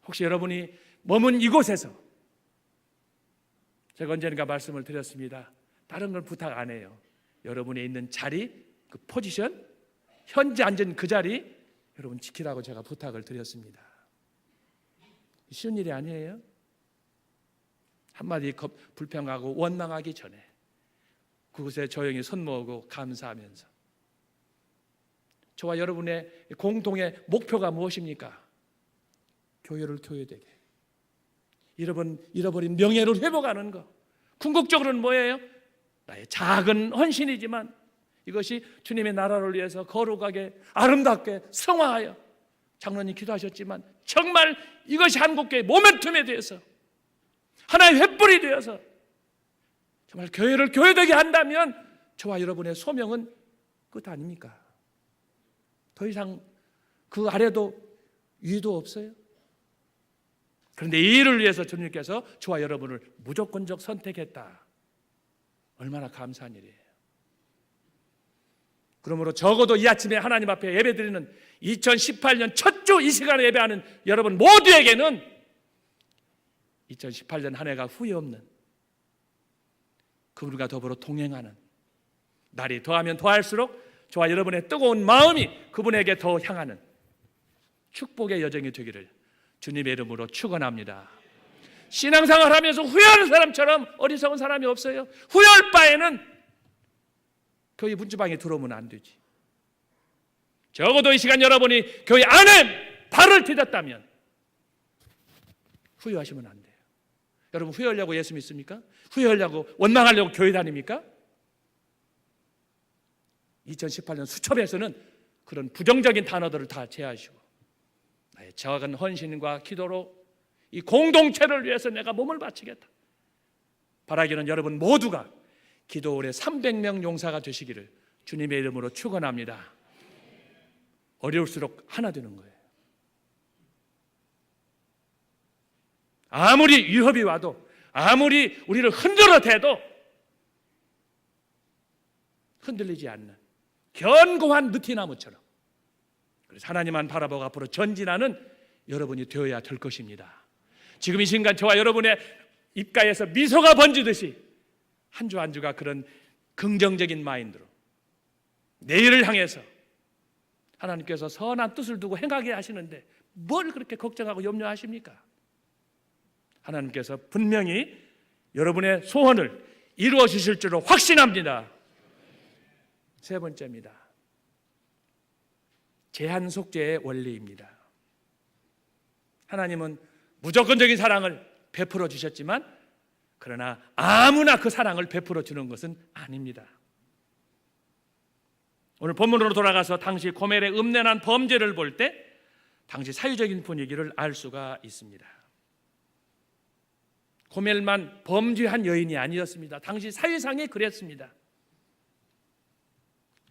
혹시 여러분이 머문 이곳에서, 제가 언젠가 말씀을 드렸습니다. 다른 걸 부탁 안 해요. 여러분이 있는 자리, 그 포지션, 현재 앉은 그 자리 여러분 지키라고 제가 부탁을 드렸습니다. 쉬운 일이 아니에요. 한마디 불평하고 원망하기 전에 그곳에 조용히 손 모으고 감사하면서, 저와 여러분의 공동의 목표가 무엇입니까? 교회를 교회되게, 잃어버린 명예를 회복하는 것. 궁극적으로는 뭐예요? 나의 작은 헌신이지만 이것이 주님의 나라를 위해서 거룩하게 아름답게 성화하여, 장로님 기도하셨지만 정말 이것이 한국교회의 모멘텀에 대해서 하나의 횃불이 되어서 정말 교회를 교회되게 한다면 저와 여러분의 소명은 끝 아닙니까? 더 이상 그 아래도 위도 없어요. 그런데 이 일을 위해서 주님께서 저와 여러분을 무조건적 선택했다. 얼마나 감사한 일이에요. 그러므로 적어도 이 아침에 하나님 앞에 예배드리는 2018년 첫 주 이 시간에 예배하는 여러분 모두에게는 2018년 한 해가 후회 없는, 그분과 더불어 동행하는 날이 더하면 더할수록 저와 여러분의 뜨거운 마음이 그분에게 더 향하는 축복의 여정이 되기를 주님의 이름으로 축원합니다. 신앙생활 하면서 후회하는 사람처럼 어리석은 사람이 없어요. 후회할 바에는 교회 문지방에 들어오면 안 되지. 적어도 이 시간 여러분이 교회 안에 발을 디뎠다면 후회하시면 안 돼요. 여러분 후회하려고 예수 믿습니까? 후회하려고 원망하려고 교회 다닙니까? 2018년 수첩에서는 그런 부정적인 단어들을 다 제하시고 나의 작은 헌신과 기도로 이 공동체를 위해서 내가 몸을 바치겠다. 바라기는 여러분 모두가 기도 올해 300명 용사가 되시기를 주님의 이름으로 축원합니다. 어려울수록 하나 되는 거예요. 아무리 위협이 와도 아무리 우리를 흔들어 대도 흔들리지 않는 견고한 느티나무처럼 그래서 하나님만 바라보고 앞으로 전진하는 여러분이 되어야 될 것입니다. 지금 이 순간 저와 여러분의 입가에서 미소가 번지듯이 한 주 한 주가 그런 긍정적인 마인드로 내일을 향해서 하나님께서 선한 뜻을 두고 행하게 하시는데 뭘 그렇게 걱정하고 염려하십니까? 하나님께서 분명히 여러분의 소원을 이루어 주실 줄로 확신합니다. 세 번째입니다. 제한 속죄의 원리입니다. 하나님은 무조건적인 사랑을 베풀어 주셨지만 그러나 아무나 그 사랑을 베풀어 주는 것은 아닙니다. 오늘 본문으로 돌아가서 당시 고멜의 음란한 범죄를 볼 때 당시 사회적인 분위기를 알 수가 있습니다. 고멜만 범죄한 여인이 아니었습니다. 당시 사회상이 그랬습니다.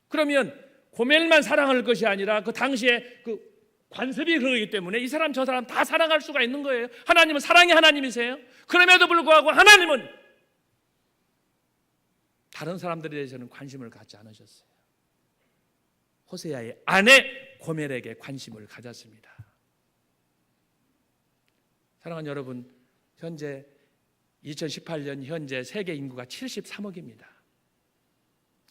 그러면 고멜만 사랑할 것이 아니라 그 당시에 그 관습이 그러기 때문에 이 사람 저 사람 다 사랑할 수가 있는 거예요. 하나님은 사랑의 하나님이세요. 그럼에도 불구하고 하나님은 다른 사람들에 대해서는 관심을 갖지 않으셨어요. 호세아의 아내 고멜에게 관심을 가졌습니다. 사랑하는 여러분, 현재 2018년 현재 세계 인구가 73억입니다.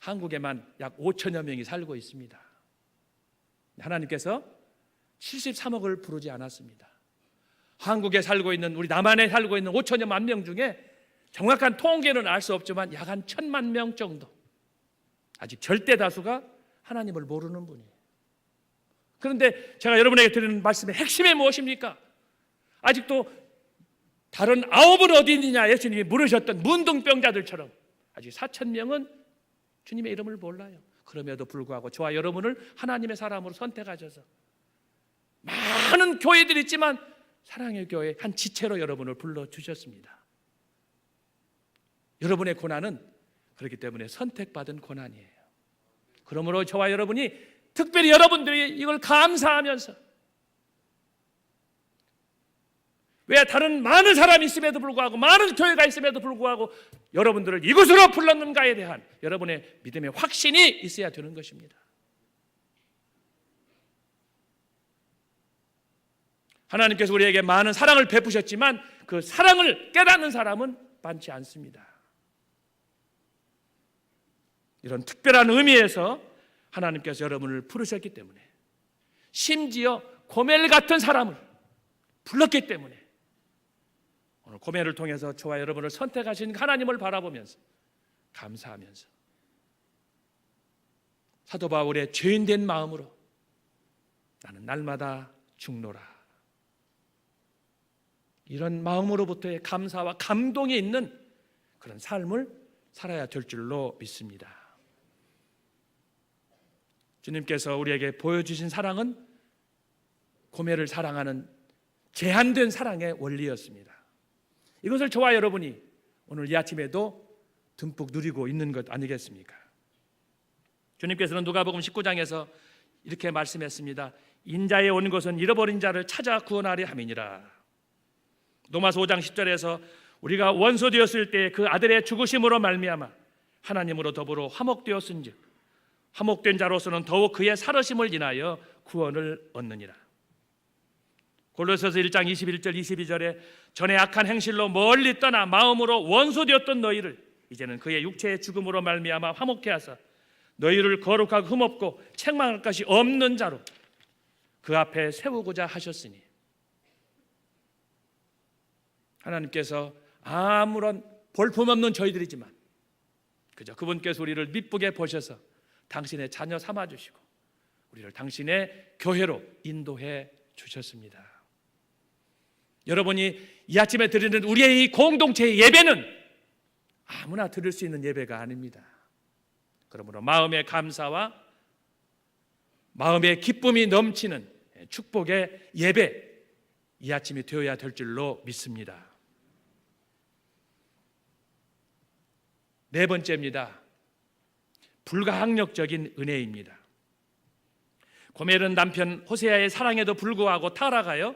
한국에만 약 5천여 명이 살고 있습니다. 하나님께서 73억을 부르지 않았습니다. 한국에 살고 있는 우리 남한에 살고 있는 5천여만 명 중에 정확한 통계는 알 수 없지만 약 한 1,000만 명 정도 아직 절대 다수가 하나님을 모르는 분이에요. 그런데 제가 여러분에게 드리는 말씀의 핵심이 무엇입니까? 아직도 다른 9은 어디 있느냐 예수님이 물으셨던 문둥병자들처럼 아직 4,000명은 주님의 이름을 몰라요. 그럼에도 불구하고 저와 여러분을 하나님의 사람으로 선택하셔서 많은 교회들이 있지만 사랑의 교회 한 지체로 여러분을 불러주셨습니다. 여러분의 고난은 그렇기 때문에 선택받은 고난이에요. 그러므로 저와 여러분이 특별히 여러분들이 이걸 감사하면서 왜 다른 많은 사람이 있음에도 불구하고 많은 교회가 있음에도 불구하고 여러분들을 이곳으로 불렀는가에 대한 여러분의 믿음의 확신이 있어야 되는 것입니다. 하나님께서 우리에게 많은 사랑을 베푸셨지만 그 사랑을 깨닫는 사람은 많지 않습니다. 이런 특별한 의미에서 하나님께서 여러분을 부르셨기 때문에 심지어 고멜 같은 사람을 불렀기 때문에 오늘 고멜을 통해서 저와 여러분을 선택하신 하나님을 바라보면서 감사하면서 사도 바울의 죄인된 마음으로 나는 날마다 죽노라 이런 마음으로부터의 감사와 감동이 있는 그런 삶을 살아야 될 줄로 믿습니다. 주님께서 우리에게 보여주신 사랑은 고멜을 사랑하는 제한된 사랑의 원리였습니다. 이것을 저와 여러분이 오늘 이 아침에도 듬뿍 누리고 있는 것 아니겠습니까? 주님께서는 누가복음 19장에서 이렇게 말씀했습니다. 인자에 온 것은 잃어버린 자를 찾아 구원하려 함이니라. 로마서 5장 10절에서 우리가 원수 되었을 때 그 아들의 죽으심으로 말미암아 하나님으로 더불어 화목되었은즉 화목된 자로서는 더욱 그의 살으심을 인하여 구원을 얻느니라. 골로새서 1장 21절 22절에 전에 악한 행실로 멀리 떠나 마음으로 원수 되었던 너희를 이제는 그의 육체의 죽음으로 말미암아 화목케 하사 너희를 거룩하고 흠없고 책망할 것이 없는 자로 그 앞에 세우고자 하셨으니 하나님께서 아무런 볼품없는 저희들이지만 그저 그분께서 우리를 미쁘게 보셔서 당신의 자녀 삼아주시고 우리를 당신의 교회로 인도해 주셨습니다. 여러분이 이 아침에 드리는 우리의 이 공동체의 예배는 아무나 드릴 수 있는 예배가 아닙니다. 그러므로 마음의 감사와 마음의 기쁨이 넘치는 축복의 예배, 이 아침이 되어야 될 줄로 믿습니다. 네 번째입니다. 불가항력적인 은혜입니다. 고멜은 남편 호세아의 사랑에도 불구하고 타락하여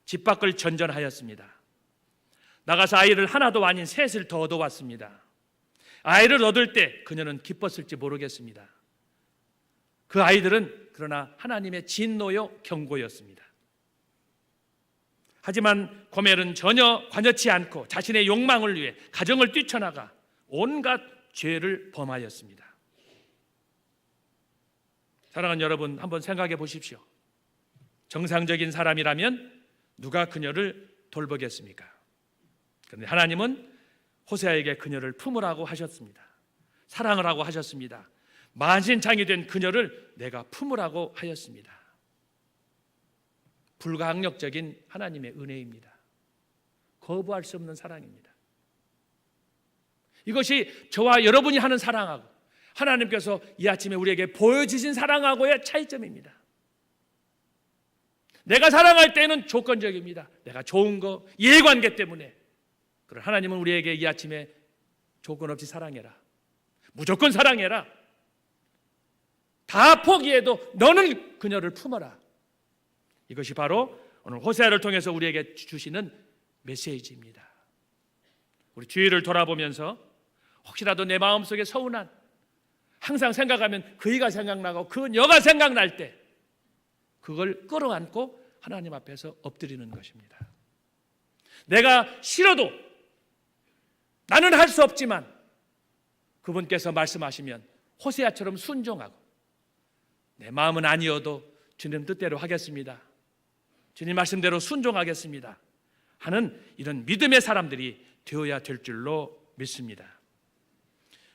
집 밖을 전전하였습니다. 나가서 아이를 하나도 아닌 셋을 더 얻어왔습니다. 아이를 얻을 때 그녀는 기뻤을지 모르겠습니다. 그 아이들은 그러나 하나님의 진노요 경고였습니다. 하지만 고멜은 전혀 관여치 않고 자신의 욕망을 위해 가정을 뛰쳐나가 온갖 죄를 범하였습니다. 사랑하는 여러분, 한번 생각해 보십시오. 정상적인 사람이라면 누가 그녀를 돌보겠습니까? 그런데 하나님은 호세아에게 그녀를 품으라고 하셨습니다. 사랑을 하고 하셨습니다. 만신창이 된 그녀를 내가 품으라고 하였습니다. 불가항력적인 하나님의 은혜입니다. 거부할 수 없는 사랑입니다. 이것이 저와 여러분이 하는 사랑하고 하나님께서 이 아침에 우리에게 보여주신 사랑하고의 차이점입니다. 내가 사랑할 때는 조건적입니다. 내가 좋은 거, 이해관계 때문에. 그러나 하나님은 우리에게 이 아침에 조건 없이 사랑해라. 무조건 사랑해라. 다 포기해도 너는 그녀를 품어라. 이것이 바로 오늘 호세아를 통해서 우리에게 주시는 메시지입니다. 우리 주위를 돌아보면서 혹시라도 내 마음속에 서운한, 항상 생각하면 그이가 생각나고 그녀가 생각날 때 그걸 끌어안고 하나님 앞에서 엎드리는 것입니다. 내가 싫어도 나는 할 수 없지만 그분께서 말씀하시면 호세아처럼 순종하고 내 마음은 아니어도 주님 뜻대로 하겠습니다. 주님 말씀대로 순종하겠습니다. 하는 이런 믿음의 사람들이 되어야 될 줄로 믿습니다.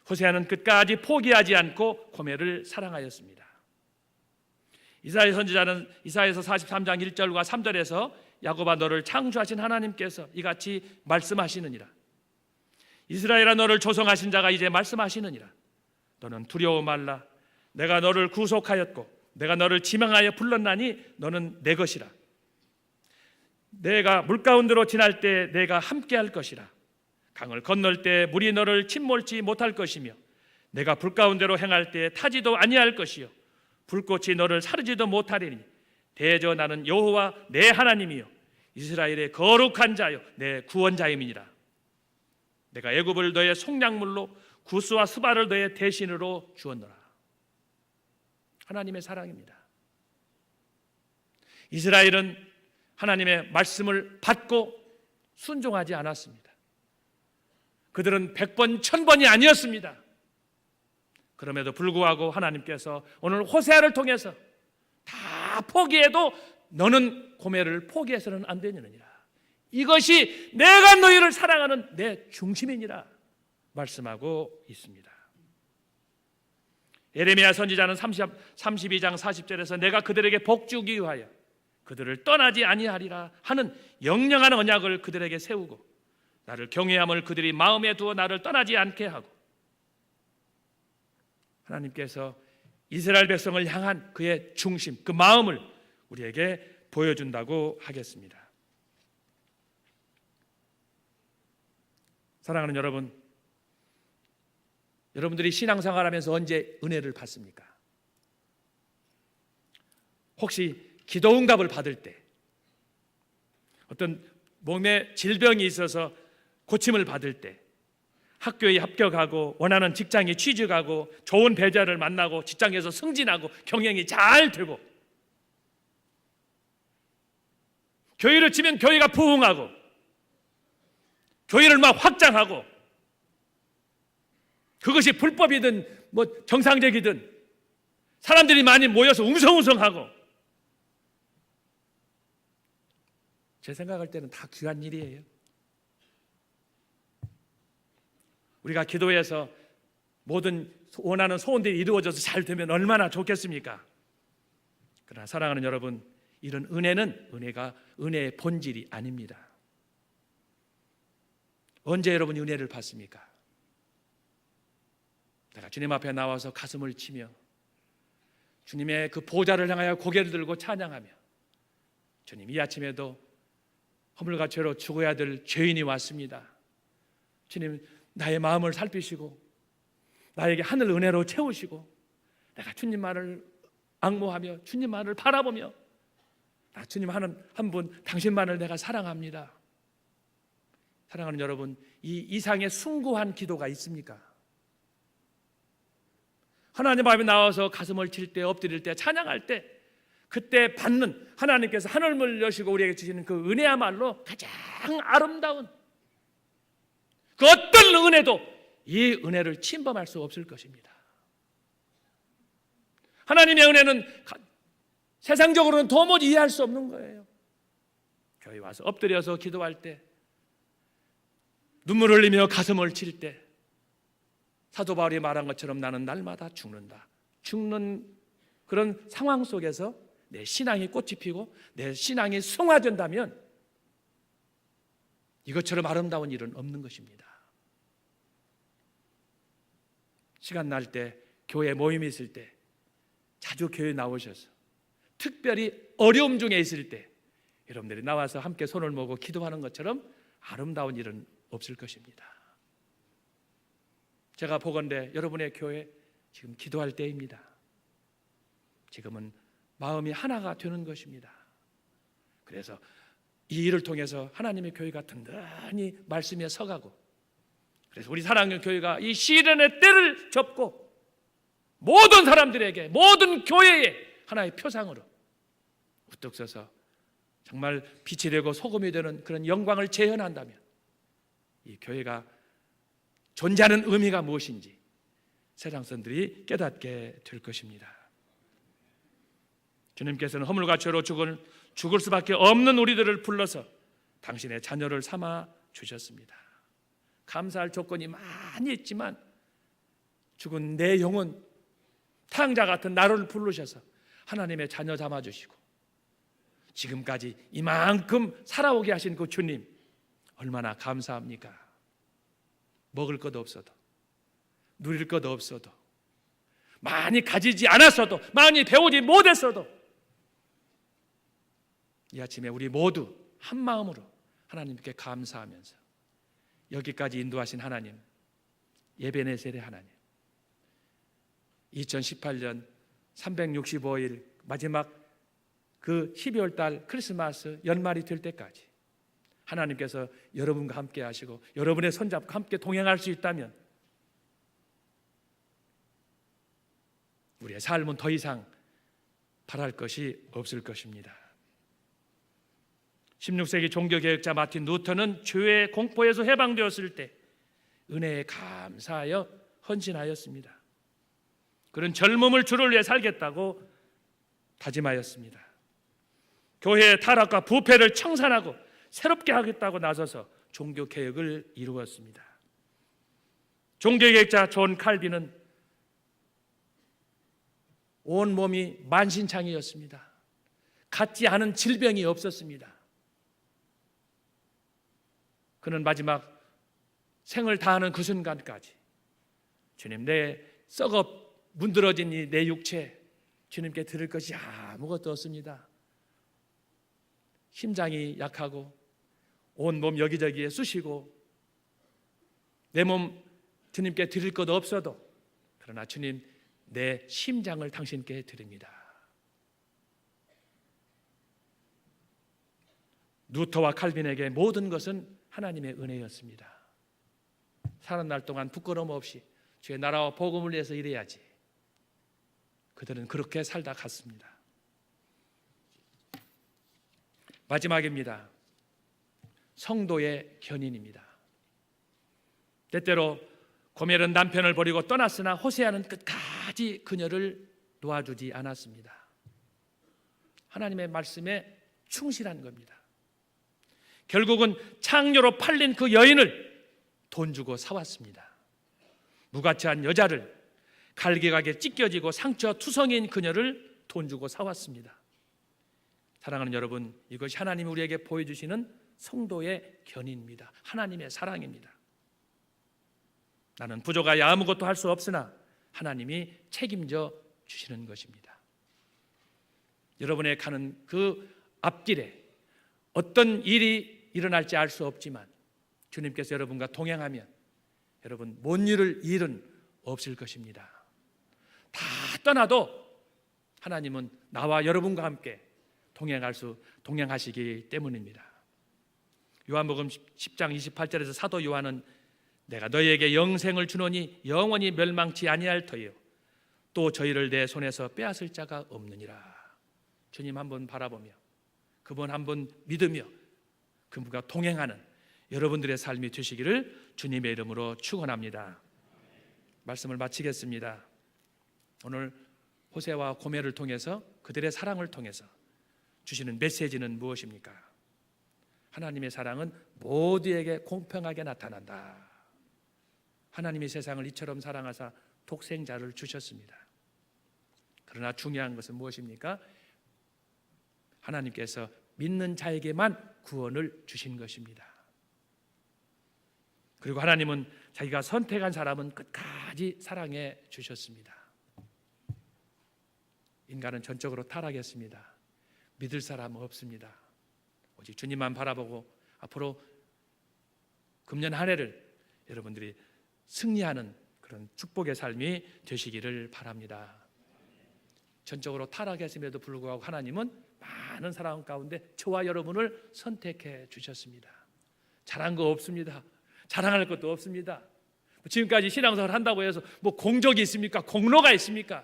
호세아는 끝까지 포기하지 않고 고멜을 사랑하였습니다. 이사야 선지자는 이사야서 43장 1절과 3절에서 야곱아 너를 창조하신 하나님께서 이같이 말씀하시느니라. 이스라엘아 너를 조성하신 자가 이제 말씀하시느니라. 너는 두려워 말라. 내가 너를 구속하였고 내가 너를 지명하여 불렀나니 너는 내 것이라. 내가 물가운데로 지날 때 내가 함께할 것이라. 강을 건널 때 물이 너를 침몰치 못할 것이며 내가 불가운데로 행할 때 타지도 아니할 것이요 불꽃이 너를 사르지도 못하리니 대저 나는 여호와 내 하나님이요 이스라엘의 거룩한 자요 내 구원자임이니라. 내가 애굽을 너의 속량물로 구스와 스바를 너의 대신으로 주었노라. 하나님의 사랑입니다. 이스라엘은 하나님의 말씀을 받고 순종하지 않았습니다. 그들은 100번, 1000번이 아니었습니다. 그럼에도 불구하고 하나님께서 오늘 호세아를 통해서 다 포기해도 너는 고멜을 포기해서는 안 되느니라. 이것이 내가 너희를 사랑하는 내 중심이니라 말씀하고 있습니다. 예레미야 선지자는 32장 40절에서 내가 그들에게 복주기 위하여 그들을 떠나지 아니하리라 하는 영영한 언약을 그들에게 세우고 나를 경외함을 그들이 마음에 두어 나를 떠나지 않게 하고 하나님께서 이스라엘 백성을 향한 그의 중심, 그 마음을 우리에게 보여준다고 하겠습니다. 사랑하는 여러분, 여러분들이 신앙생활하면서 언제 은혜를 받습니까? 혹시 기도응답을 받을 때, 어떤 몸에 질병이 있어서 고침을 받을 때, 학교에 합격하고 원하는 직장에 취직하고 좋은 배우자를 만나고 직장에서 승진하고 경영이 잘 되고 교회를 치면 교회가 부흥하고 교회를 막 확장하고 그것이 불법이든 뭐 정상적이든 사람들이 많이 모여서 웅성웅성하고 제 생각할 때는 다 귀한 일이에요. 우리가 기도해서 모든 원하는 소원들이 이루어져서 잘 되면 얼마나 좋겠습니까? 그러나 사랑하는 여러분, 이런 은혜는 은혜가 은혜의 본질이 아닙니다. 언제 여러분이 은혜를 받습니까? 내가 주님 앞에 나와서 가슴을 치며 주님의 그 보좌를 향하여 고개를 들고 찬양하며, 주님, 이 아침에도 허물과 죄로 죽어야 될 죄인이 왔습니다. 주님, 나의 마음을 살피시고 나에게 하늘 은혜로 채우시고, 내가 주님만을 앙모하며 주님만을 바라보며, 나 주님 한 분 당신만을 내가 사랑합니다. 사랑하는 여러분, 이 이상의 숭고한 기도가 있습니까? 하나님 앞에 나와서 가슴을 칠 때, 엎드릴 때, 찬양할 때, 그때 받는 하나님께서 하늘문을 여시고 우리에게 주시는 그 은혜야말로 가장 아름다운, 그 어떤 은혜도 이 은혜를 침범할 수 없을 것입니다. 하나님의 은혜는 세상적으로는 도무지 이해할 수 없는 거예요. 교회 와서 엎드려서 기도할 때, 눈물 흘리며 가슴을 칠 때, 사도 바울이 말한 것처럼 나는 날마다 죽는다. 죽는 그런 상황 속에서 내 신앙이 꽃이 피고 내 신앙이 승화된다면 이것처럼 아름다운 일은 없는 것입니다. 시간 날 때, 교회 모임이 있을 때 자주 교회 나오셔서, 특별히 어려움 중에 있을 때 여러분들이 나와서 함께 손을 모으고 기도하는 것처럼 아름다운 일은 없을 것입니다. 제가 보건대 여러분의 교회 지금 기도할 때입니다. 지금은 마음이 하나가 되는 것입니다. 그래서 이 일을 통해서 하나님의 교회가 든든히 말씀에 서가고, 그래서 우리 사랑하는 교회가 이 시련의 때를 접고 모든 사람들에게, 모든 교회에 하나의 표상으로 우뚝 서서 정말 빛이 되고 소금이 되는 그런 영광을 재현한다면 이 교회가 존재하는 의미가 무엇인지 세상 사람들이 깨닫게 될 것입니다. 주님께서는 허물과 죄로 죽을 수밖에 없는 우리들을 불러서 당신의 자녀를 삼아 주셨습니다. 감사할 조건이 많이 있지만 죽은 내 영혼, 태양자 같은 나를 부르셔서 하나님의 자녀 삼아 주시고 지금까지 이만큼 살아오게 하신 그 주님, 얼마나 감사합니까? 먹을 것 없어도, 누릴 것 없어도, 많이 가지지 않았어도, 많이 배우지 못했어도 이 아침에 우리 모두 한 마음으로 하나님께 감사하면서 여기까지 인도하신 하나님, 예베네셀의 하나님, 2018년 365일 마지막 그 12월 달 크리스마스 연말이 될 때까지 하나님께서 여러분과 함께 하시고 여러분의 손잡고 함께 동행할 수 있다면 우리의 삶은 더 이상 바랄 것이 없을 것입니다. 16세기 종교개혁자 마틴 루터는 죄의 공포에서 해방되었을 때 은혜에 감사하여 헌신하였습니다. 그런 젊음을 주를 위해 살겠다고 다짐하였습니다. 교회의 타락과 부패를 청산하고 새롭게 하겠다고 나서서 종교개혁을 이루었습니다. 종교개혁자 존 칼빈은 온몸이 만신창이였습니다. 갖지 않은 질병이 없었습니다. 그는 마지막 생을 다하는 그 순간까지 주님, 내 썩어 문드러진 이 내 육체 주님께 드릴 것이 아무것도 없습니다. 심장이 약하고 온몸 여기저기에 쑤시고 내 몸 주님께 드릴 것 없어도, 그러나 주님, 내 심장을 당신께 드립니다. 루터와 칼빈에게 모든 것은 하나님의 은혜였습니다. 사는 날 동안 부끄러움 없이 주의 나라와 복음을 위해서 일해야지. 그들은 그렇게 살다 갔습니다. 마지막입니다. 성도의 견인입니다. 때때로 고멜은 남편을 버리고 떠났으나 호세아는 끝까지 그녀를 놓아주지 않았습니다. 하나님의 말씀에 충실한 겁니다. 결국은 창녀로 팔린 그 여인을 돈 주고 사왔습니다. 무가치한 여자를, 갈기가게 찢겨지고 상처투성이인 그녀를 돈 주고 사왔습니다. 사랑하는 여러분, 이것이 하나님이 우리에게 보여주시는 성도의 견인입니다. 하나님의 사랑입니다. 나는 부족하여 아무것도 할 수 없으나 하나님이 책임져 주시는 것입니다. 여러분의 가는 그 앞길에 어떤 일이 일어날지 알 수 없지만 주님께서 여러분과 동행하면 여러분 못 이룰 일은 없을 것입니다. 다 떠나도 하나님은 나와 여러분과 함께 동행하시기 때문입니다. 요한복음 10장 28절에서 사도 요한은 내가 너희에게 영생을 주노니 영원히 멸망치 아니할 터이요 또 저희를 내 손에서 빼앗을 자가 없느니라. 주님 한번 바라보며 그분 한번 믿으며 그분과 동행하는 여러분들의 삶이 되시기를 주님의 이름으로 축원합니다. 말씀을 마치겠습니다. 오늘 호세와 고멜을 통해서 그들의 사랑을 통해서 주시는 메시지는 무엇입니까? 하나님의 사랑은 모두에게 공평하게 나타난다. 하나님이 세상을 이처럼 사랑하사 독생자를 주셨습니다. 그러나 중요한 것은 무엇입니까? 하나님께서 믿는 자에게만 구원을 주신 것입니다. 그리고 하나님은 자기가 선택한 사람은 끝까지 사랑해 주셨습니다. 인간은 전적으로 타락했습니다. 믿을 사람은 없습니다. 오직 주님만 바라보고 앞으로 금년 한 해를 여러분들이 승리하는 그런 축복의 삶이 되시기를 바랍니다. 전적으로 타락했음에도 불구하고 하나님은 많은 사람 가운데 저와 여러분을 선택해 주셨습니다. 잘한 거 없습니다. 자랑할 것도 없습니다. 지금까지 신앙생활을 한다고 해서 뭐 공적이 있습니까? 공로가 있습니까?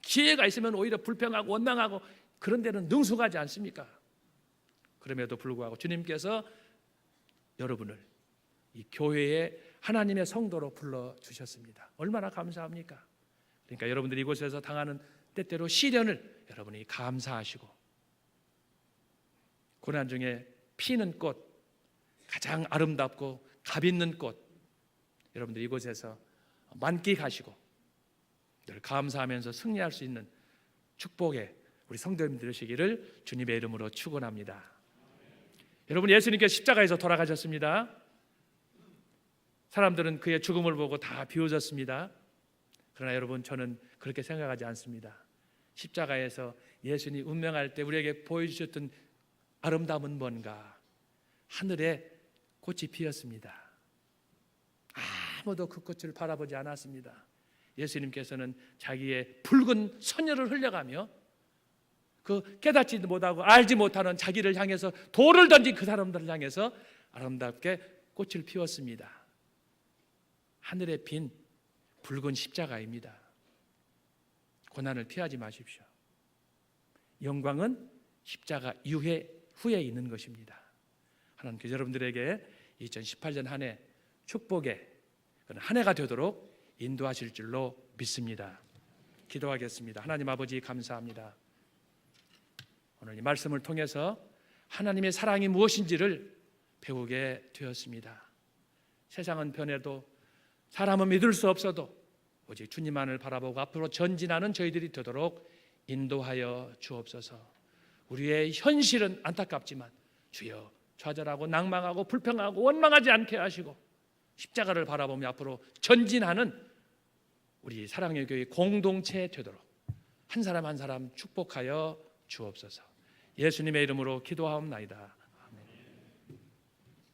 기회가 있으면 오히려 불평하고 원망하고 그런 데는 능숙하지 않습니까? 그럼에도 불구하고 주님께서 여러분을 이 교회에 하나님의 성도로 불러주셨습니다. 얼마나 감사합니까? 그러니까 여러분들이 이곳에서 당하는 때때로 시련을 여러분이 감사하시고 고난 중에 피는 꽃, 가장 아름답고 값 있는 꽃 여러분들이 이곳에서 만끽하시고 늘 감사하면서 승리할 수 있는 축복의 우리 성도님들 되시기를 주님의 이름으로 축원합니다. 여러분 예수님께서 십자가에서 돌아가셨습니다. 사람들은 그의 죽음을 보고 다 비웃었습니다. 그러나 여러분 저는 그렇게 생각하지 않습니다. 십자가에서 예수님 운명할 때 우리에게 보여주셨던 아름다움은 뭔가? 하늘에 꽃이 피었습니다. 아무도 그 꽃을 바라보지 않았습니다. 예수님께서는 자기의 붉은 선혈을 흘려가며 그 깨닫지도 못하고 알지 못하는 자기를 향해서 돌을 던진 그 사람들을 향해서 아름답게 꽃을 피웠습니다. 하늘에 핀 붉은 십자가입니다. 고난을 피하지 마십시오. 영광은 십자가 후에 있는 것입니다. 하나님께서 여러분들에게 2018년 한 해 축복의 한 해가 되도록 인도하실 줄로 믿습니다. 기도하겠습니다. 하나님 아버지 감사합니다. 오늘 이 말씀을 통해서 하나님의 사랑이 무엇인지를 배우게 되었습니다. 세상은 변해도 사람은 믿을 수 없어도 오직 주님만을 바라보고 앞으로 전진하는 저희들이 되도록 인도하여 주옵소서. 우리의 현실은 안타깝지만 주여 좌절하고 낭망하고 불평하고 원망하지 않게 하시고 십자가를 바라보며 앞으로 전진하는 우리 사랑의 교회 공동체 되도록 한 사람 한 사람 축복하여 주옵소서. 예수님의 이름으로 기도하옵나이다.